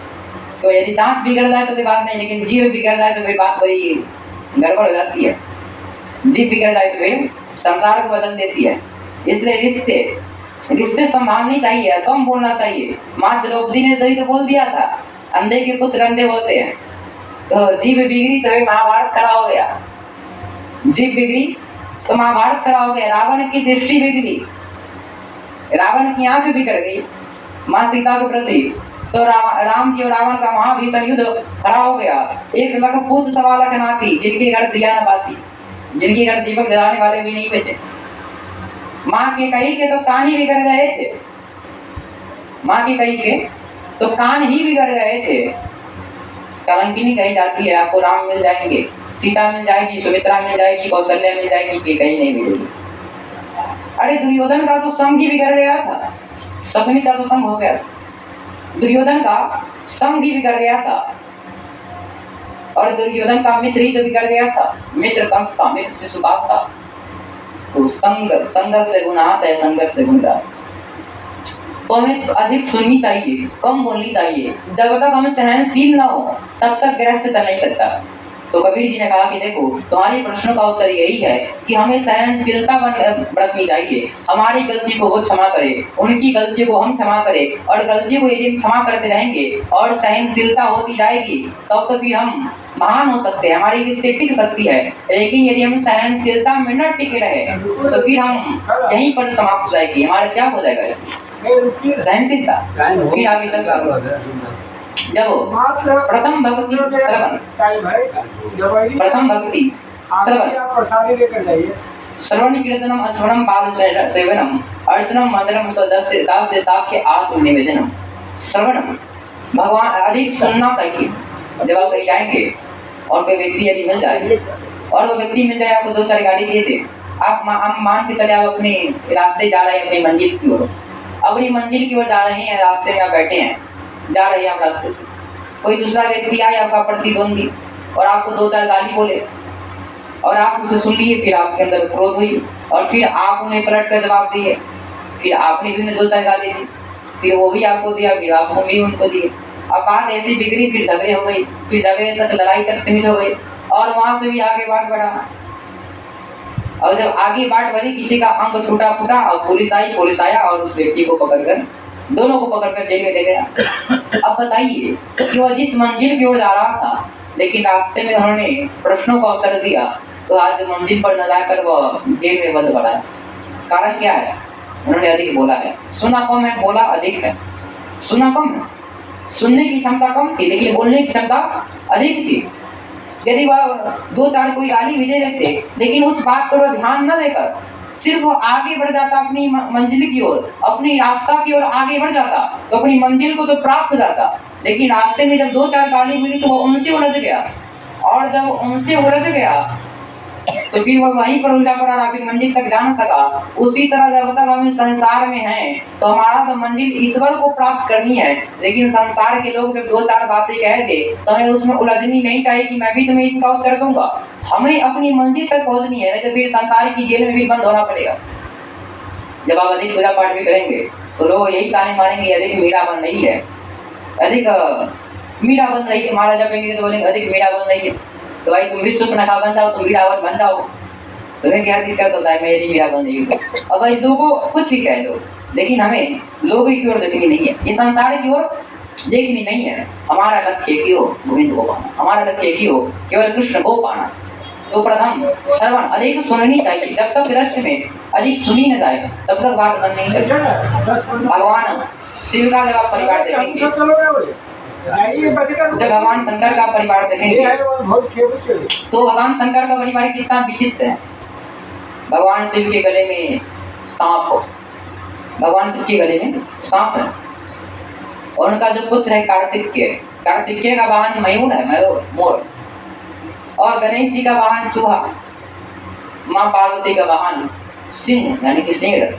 तो यदि दांत बिगड़ जाए तो कोई बात नहीं, लेकिन जीभ बिगड़ जाए तो फिर बात बड़ी गड़बड़ हो जाती है। जीभ बिगड़ जाए तो फिर संसार को बदल देती है। इसलिए रिश्ते संभालनी चाहिए, कम बोलना चाहिए। माँ द्रौपदी ने तो बोल दिया था, अंधे के पुत्र अंधे होते हैं। तो जीभ बिगड़ी तो महाभारत खड़ा हो गया, जीभ बिगड़ी तो महाभारत खड़ा हो गया। रावण की दृष्टि बिगड़ी, रावण की आंख बिगड़ गई माँ सीता के प्रति, तो राम जी और रावण का महाभीषण युद्ध खड़ा हो गया। 1 लाख पुत्र 1.25 लाख नाती, जिनके घर दिया न बाती, जिनके घर दीपक जलाने वाले भी नहीं बचे। माँ के कही के तो कान ही बिगड़ गए थे, माँ की कही के तो कान ही बिगड़ गए थे। कलंकिनी कही जाती है, आपको राम मिल जाएंगे, सीता मिल जाएगी, सुमित्रा मिल जाएगी, कौशल्या मिल जाएगी, कि कहीं नहीं मिलेगी। अरे दुर्योधन का तो संग ही बिगड़ गया था, शकुनी का तो संग हो गया, दुर्योधन का संग ही बिगड़ गया था। और दुर्योधन का मित्र ही तो बिगड़ गया था, मित्र कंस था, मित्र शिशुपाल था। तो संघर्ष से गुनाह है, संघर्ष से गुनाह। तो हमें अधिक सुननी चाहिए, कम बोलनी चाहिए। जब तक हम सहनशील ना हो तब तक गृहस्थ चल नहीं सकता। तो कबीर जी ने कहा कि देखो, तुम्हारे प्रश्न का उत्तर यही है कि हमें सहनशीलता बरतनी चाहिए। हमारी गलती को वो क्षमा करे, उनकी गलती को हम क्षमा करें, और गलती को यदि क्षमा करते रहेंगे और सहनशीलता होती जाएगी तब तो फिर हम महान हो सकते हैं, हमारी इससे टिक सकती है। लेकिन यदि हम सहनशीलता में न टिके रहे तो फिर हम यहीं पर समाप्त हो जाएगी, हमारा क्या हो जाएगा सहनशीलता। फिर आगे चल रहा जब प्रथम भक्ति श्रवण, प्रथम भक्ति श्रवण कीर्तनम स्मरणम पाद सेवनम अर्चनम मंदिरम सदस्य दास्य साख्य आत्म निवेदनम। श्रवणम, भगवान अधिक सुनना चाहिए। जब आप कहीं जाएंगे और कोई व्यक्ति यदि मिल जाए और वो व्यक्ति मिल जाए, आपको 2-4 गाली दे दे, आप मान के चले आप अपने रास्ते जा रहे हैं अपनी मंजिल की ओर, अपनी मंजिल की ओर जा रहे हैं, रास्ते में आप बैठे हैं, जा रहे हैं आप रास्ते से, कोई दूसरा व्यक्ति आए आपका प्रतिद्वंदी और आपको 2-4 गाली बोले और आप उसे सुन लिए, फिर आपके अंदर क्रोध हुई और फिर आप उन्हें पलट कर जवाब दिए, फिर आपने भी उन्हें 2-4 गाली दी, फिर वो भी आपको दिया, फिर आपने भी उनको दिए। अब बात ऐसी बिगड़ी, फिर झगड़े हो गई, फिर झगड़े तक लड़ाई तक सीमित हो गई और वहां से भी आगे बात बढ़ा। और जब आगे बात बढ़ी, किसी का अंग टूटा फूटा और पुलिस आया और उस व्यक्ति को पकड़कर, दोनों को पकड़कर जेल में ले गया। अब बताइए कि वह जिस मंजिल की ओर जा रहा था लेकिन रास्ते में उन्होंने प्रश्नों का उत्तर दिया, तो आज मंजिल पर न जाकर वह जेल में बंद पड़ा है। कारण क्या है? उन्होंने अधिक बोला है। सुना कम है, बोला अधिक है। सुना कम है, सुनने की क्षमता कम थी लेकिन बोलने की क्षमता अधिक थी। यदि वह 2-4 कोई गाली भी दे देते लेकिन उस बात पर वह ध्यान न देकर सिर्फ वो आगे बढ़ जाता अपनी मंजिल की ओर, अपनी रास्ता की ओर आगे बढ़ जाता तो अपनी मंजिल को तो प्राप्त हो जाता। लेकिन रास्ते में जब 2-4 गाली मिली तो वो उनसे उलझ गया, और जब उनसे उलझ गया तो फिर वह वहीं पर उलझा पड़ा रहा, फिर मंजिल तक जा न सका। उसी तरह जब तक हम संसार में हैं तो हमारा तो मंजिल ईश्वर को प्राप्त करनी है, लेकिन संसार के लोग जब 2-4 बातें कह दे तो हमें उसमें उलझनी नहीं चाहिए कि मैं भी तुम्हें इनका उत्तर दूंगा। हमें अपनी मंजिल तक पहुंचनी है, नहीं तो फिर संसार की जेल में भी बंद होना पड़ेगा। जब आप अधिक पूजा पाठ भी करेंगे तो लोग यही ताने मारेंगे अधिक मीरा बन रही है, अधिक मीरा बन रही है। माला जपेंगे तो बोलेंगे अधिक मीरा बन रही है, तो भाई तुम भी सुपनखा बन जाओ, तुम मीरावन बन जाओ, तुम्हें क्या दिक्कत होता है मेरी मीरा बन रही है। अब भाई लोगों कुछ ही कह दो, लेकिन हमें लोगों की ओर देखनी नहीं है, ये संसार की ओर देखनी नहीं है। हमारा लक्ष्य की हो गोविंद को पाना, हमारा लक्ष्य की हो केवल कृष्ण को पाना। तो प्रथम श्रवण, अधिक सुननी चाहिए। जब तक दृश्य में अधिक सुनी न जाए तब तक बात बन नहीं सकती। भगवान शिव का जब आप परिवार देखेंगे, जब भगवान शंकर का परिवार देखेंगे तो भगवान शंकर का परिवार कितना विचित्र है। भगवान शिव के गले में सांप हो, भगवान शिव के गले में सांप है, और उनका जो पुत्र है कार्तिकेय का वाहन मयूर है, मयूर मोर, और गणेश जी का वाहन चूहा, माँ पार्वती का वाहन सिंह यानी कि शेर,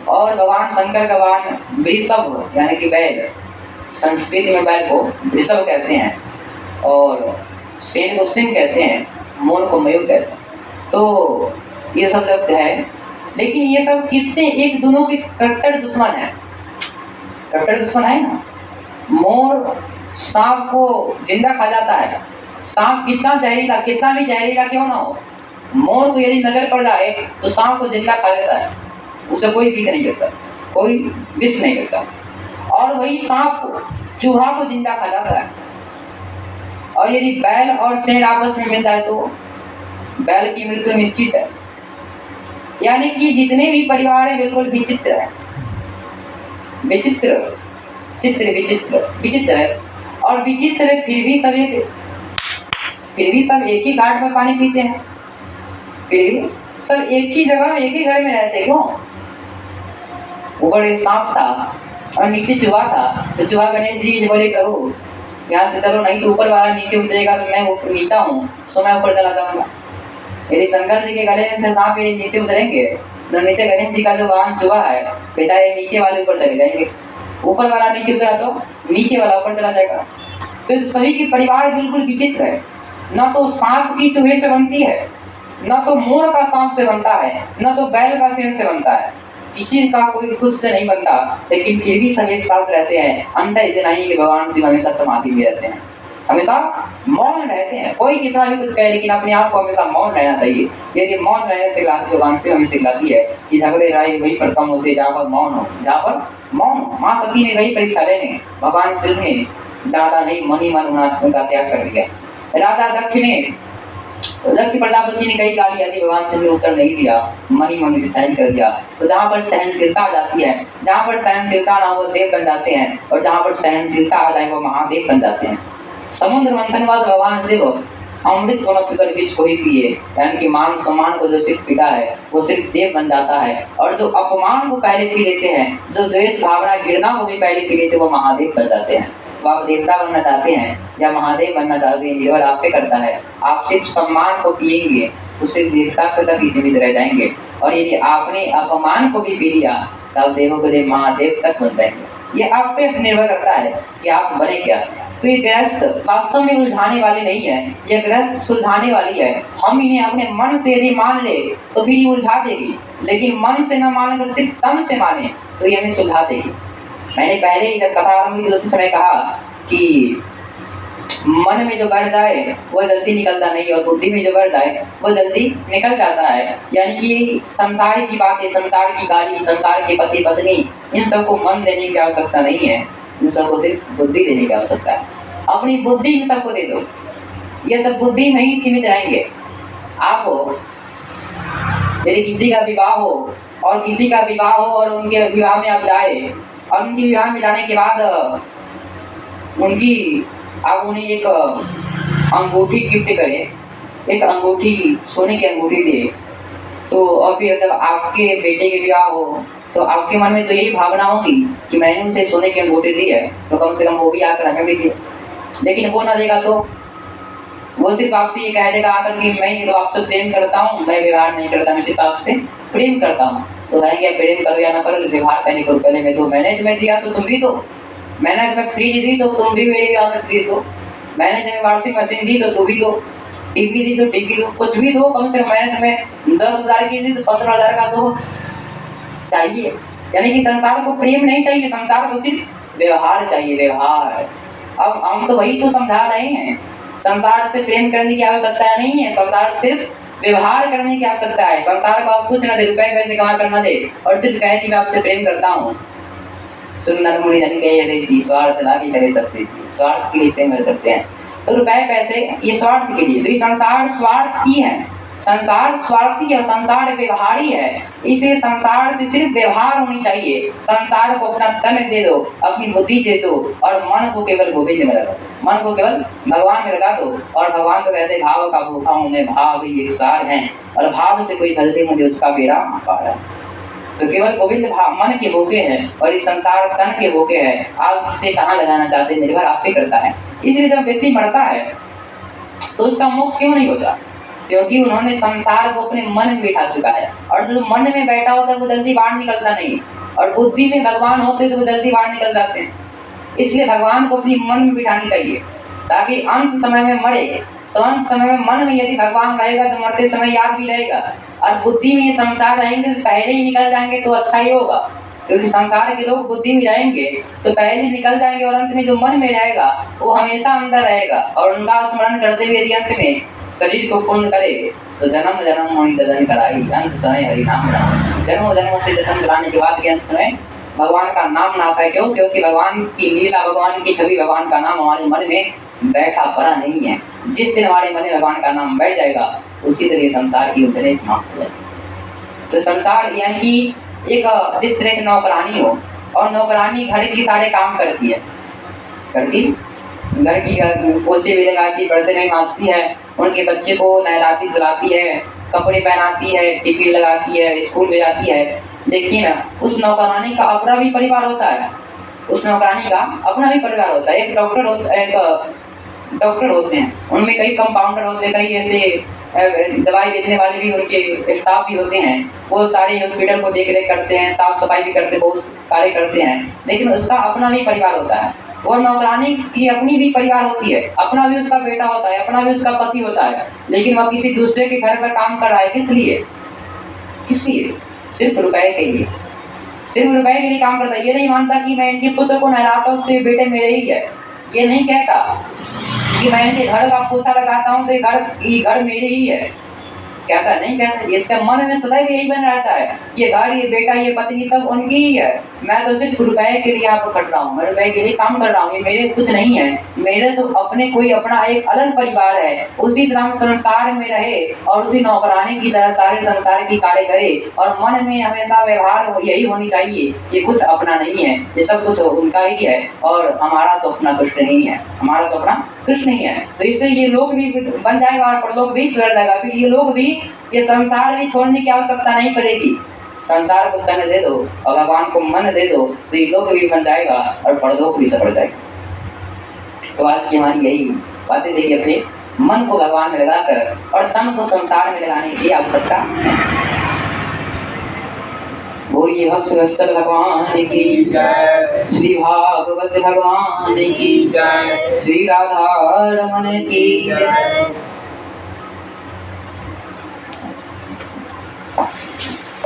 और भगवान शंकर का वाहन वृषभ यानी कि बैल। संस्कृत में बैल को वृषभ कहते हैं और शेर को सिंह कहते हैं, मोर को मयूर कहते हैं। तो ये सब शब्द है, लेकिन ये सब कितने एक दोनों के कट्टर दुश्मन है, कट्टर दुश्मन है ना। मोर सांप को जिंदा खा जाता है, सांप कितना जहरीला, कितना भी जहरीला क्यों ना हो, मोर को यदि नजर पड़ जाए तो सांप को जिंदा खा लेता है, उसे कोई पीक नहीं करता, कोई विष नहीं करता। और वही सांप चूहा को जिंदा खा जाता है। और यदि बैल और शेर आपस में मिल जाए तो बैल की मृत्यु निश्चित है। यानी कि जितने भी परिवार है बिल्कुल विचित्र है, विचित्र चित्र विचित्र विचित्र है। और विचित्र है फिर भी सब एक ही घाट में पानी पीते हैं, फिर भी सब एक ही जगह एक ही घर में रहते। क्यों? ऊपर एक सांप था और नीचे चूहा था, तो चूहा गणेश जी बोले प्रभु यहाँ से चलो, नहीं तो ऊपर वाला नीचे उतरेगा तो मैं नीचा हूँ सो मैं ऊपर चला जाऊंगा। यदि शंकर जी के गले से सांप यदि नीचे उतरेंगे तो नीचे गणेश जी का जो वाहन चूहा है बेचारे नीचे वाले ऊपर चले जाएंगे, ऊपर वाला नीचे उतरा तो नीचे वाला ऊपर चला जाएगा। तो सभी के परिवार बिल्कुल विचित्र है, न तो सांप की चूहे से बनती है, न तो मोर का सांप से बनता है, न तो बैल का शेर से बनता है, किसी का कोई कुछ से नहीं बनता। लेकिन फिर भी सब एक साथ रहते हैं। अंदर इतना ही कि भगवान शिव हमेशा समाधि में रहते हैं। हमेशा मौन रहते हैं। कोई कितना भी कुछ कहे लेकिन अपने आप को हमेशा मौन रहना चाहिए। यदि मौन रहने से भगवान से हमें सिखलाती है कि झगड़े राय वहीं पर कम होते जहाँ पर मौन हो, जहाँ पर मौन हो। माँ सती ने वही परीक्षा लेने भगवान शिव ने डांटा नहीं, मन ही मन उनका त्याग कर दिया। राजा दक्ष प्रजापति ने कई गाली आदि भगवान शिव ने उत्तर नहीं दिया, मन ही मन सहन कर दिया। तो जहाँ पर सहनशीलता आ जाती है, जहाँ पर सहनशीलता ना हो देव बन जाते हैं, और जहाँ पर सहनशीलता आ जाए वो महादेव बन जाते हैं। समुद्र मंथन बाद भगवान शिव अमृत को न पीकर विष को ही पिए, यानी कि मान सम्मान को जो सिर्फ पीता है वो सिर्फ देव बन जाता है। और जो अपमान को पहले पी लेते हैं, जो द्वेष भावना घृणा को भी पहले पी लेते हैं, वो महादेव बन जाते हैं। तो आप देवता बनना चाहते हैं या महादेव बनना चाहते हैं, निर्भर आप पे करता है। आप सिर्फ सम्मान को पिएंगे तो सिर्फ देवता तक ही सीमित रह जाएंगे, और यदि आपने अपमान को भी पी लिया तो आप देवों के देव महादेव तक बन जाएंगे। ये आप पे निर्भर करता है कि आप बने क्या। तो ये गृहस्थ वास्तव में उलझाने वाली नहीं है, ये गृहस्थ सुलझाने वाली है। हम इन्हें अपने मन से यदि मान ले तो फिर ये उलझा देगी, लेकिन मन से न माने अगर सिर्फ तन से माने तो ये हमें सुलझा देगी। मैंने पहले ही जब कथा आरंभ हुई उसी समय कहा कि मन में जो बढ़ जाए वो जल्दी निकलता नहीं, और बुद्धि में जो बढ़ जाए वो जल्दी निकल जाता है। यानी कि संसार की बातें, संसार की गाली, संसार के पति पत्नी, इन सबको मन देने की आवश्यकता नहीं है, इन सबको सिर्फ बुद्धि देने की आवश्यकता है। अपनी बुद्धि इन सबको दे दो, ये सब बुद्धि में ही सीमित रहेंगे। आप यदि किसी का विवाह हो और किसी का विवाह हो और उनके विवाह में आप जाए, और उनके विवाह में जाने के बाद उनकी आप उन्हें एक अंगूठी गिफ्ट करें, एक अंगूठी सोने की अंगूठी दे, तो और फिर जब आपके बेटे के विवाह हो तो आपके मन में तो यही भावना होगी कि मैंने उनसे सोने की अंगूठी दी है तो कम से कम वो भी आकर हमें भी दे। लेकिन वो ना देगा तो वो सिर्फ आपसे ये कह देगा आकर कि मैं तो आपसे प्रेम करता हूँ, मैं व्यवहार नहीं करता, मैं सिर्फ आपसे प्रेम करता हूँ। तो कहेंगे प्रेम करो या ना करो, व्यवहार पहले करो, पहले मैं दो, मैंने तुम्हें दिया तो तुम भी दो, मैंने तुम्हें फ्रिज दी तो तुम भी मेरे यहाँ में फ्रिज दो, मैंने तुम्हें वॉशिंग मशीन दी तो तुम भी दो, टीवी दी तो टीवी दो, कुछ भी दो, कम से कम मैंने तुम्हें 10,000 की दी तो 15,000 का दो चाहिए। यानी कि संसार को प्रेम नहीं चाहिए, संसार को सिर्फ व्यवहार चाहिए, व्यवहार। अब हम तो वही तो समझा रहे हैं, संसार से प्रेम करने की आवश्यकता नहीं है, संसार सिर्फ व्यवहार करने की आवश्यकता है। संसार को आप कुछ न दे, रुपए पैसे कमा कर न दे, और सिर्फ कहे कि मैं आपसे प्रेम करता हूँ। सुंदर मुनि जन कहे स्वार्थ लागी करे सकते, स्वार्थ के लिए प्रेम करते हैं। तो रुपए पैसे ये स्वार्थ के लिए, तो ये संसार स्वार्थी है, संसार स्वार्थी है, संसार व्यवहारी है। इसलिए संसार से सिर्फ व्यवहार होनी चाहिए। संसार को अपना तन दे दो, अपनी बुद्धि दे दो, और मन को केवल गोविंद में लगा दो, मन को केवल भगवान में लगा दो। और भगवान तो कहते भाव का भूखा हूँ मैं, भाव ही एक सार है, और भाव से कोई गलती मुझे उसका बेड़ा पार है। तो केवल गोविंद भाव मन के भूखे हैं, और इस संसार तन के भूखे हैं। आप इसे कहाँ लगाना चाहते हैं, निर्भर आप पे करता है। इसलिए जब व्यक्ति मरता है तो उसका मोक्ष क्यों नहीं होता, क्योंकि उन्होंने संसार को अपने मन में बैठा चुका है, और जो मन में बैठा होता है वो जल्दी बाहर निकलता नहीं, और बुद्धि में भगवान होते तो वो जल्दी बाहर निकल जाते हैं। इसलिए भगवान को अपनी मन में बिठानी चाहिए, ताकि अंत समय में मरे तो अंत समय में मन में यदि भगवान रहेगा तो मरते समय याद भी रहेगा, और बुद्धि में ये संसार रहेंगे तो पहले ही निकल जाएंगे तो अच्छा ही होगा। क्योंकि संसार के लोग बुद्धि में रहेंगे तो पहले निकल जाएंगे, और अंत में जो मन में रहेगा वो हमेशा अंदर रहेगा, और उनका स्मरण करते हुए यदि अंत में शरीर को पूर्ण करे तो जन्म जन्म मोहि दर्शन कराई, अंत समय हरि नाम राम। जन्मों जन्मों से दर्शन कराने के बाद के अंत समय भगवान का नाम ना आता है। क्यों? क्योंकि भगवान की लीला, भगवान की छवि, भगवान का नाम हमारे मन में बैठा पड़ा नहीं है। जिस दिन हमारे मन में भगवान का नाम बैठ जाएगा उसी तरह संसार की उलझने समाप्त हो जाएगी। तो संसार यानी कि एक जिस तरह की नौकरानी हो, और नौकरानी घर की सारे काम करती है, करती घर की पोछे भी लगाती, बर्तन भी मांजती है, उनके बच्चे को नहलाती धुलाती है, कपड़े पहनाती है, टिफिन लगाती है, स्कूल ले जाती है। लेकिन उस नौकरानी का अपना भी परिवार होता है, उस नौकरानी का अपना भी परिवार होता है। एक डॉक्टर होते हैं, उनमें कई कंपाउंडर होते हैं, कई ऐसे दवाई बेचने वाले भी उनके स्टाफ भी होते हैं। वो सारे हॉस्पिटल को देख रेख करते हैं, साफ सफाई भी करते, बहुत कार्य करते हैं। लेकिन उसका अपना भी परिवार होता है, और नौकरानी की अपनी भी परिवार होती है, अपना भी उसका बेटा होता है, अपना भी उसका पति होता है। लेकिन वह किसी दूसरे के घर पर काम कर रहा है, किस लिए? किस लिए? सिर्फ रुपए के लिए, सिर्फ रुपए के लिए काम करता है। ये नहीं मानता कि मैं इनके पुत्र को नहलाता हूँ तो ये बेटे मेरे ही है, ये नहीं कहता। कि मैं इनके घर का पोछा लगाता हूँ तो ये घर मेरे ही है, कहता नहीं कहता, इसके मन में सदैव यही बन रहता है कि ये घर, ये बेटा, ये पत्नी सब उनकी ही है, मैं तो सिर्फ रुपए के लिए आपको खट रहा हूँ, मैं रुपए के लिए काम कर रहा हूँ, ये मेरे कुछ नहीं है, मेरे तो अपने कोई अपना एक अलग परिवार है। उसी तरह हम संसार में रहे और उसी नौकरानी की तरह सारे संसार की कार्य करे और मन में हमेशा व्यवहार यही होनी चाहिए, ये कुछ अपना नहीं है, ये सब कुछ उनका ही है और हमारा तो अपना कुछ नहीं है, हमारा तो अपना कुछ नहीं है। तो इससे ये लोग भी बन जाएगा और परलोक भी सुधर जाएगा, फिर ये लोग भी, ये संसार भी छोड़ने की आवश्यकता नहीं पड़ेगी। संसार को तन दे दो और भगवान को मन दे दो तो ये लोग भी बन जाएगा और परलोक भी सफल जाएगा। तो आज की हमारी यही बातें देखिए, अपने मन को भगवान में लगाकर और तन को संसार में लगाने की आवश्यकता। बोलिए भक्त वत्सल भगवान की जय, श्री भागवत भगवान की जय, श्री राधा रमन की जय।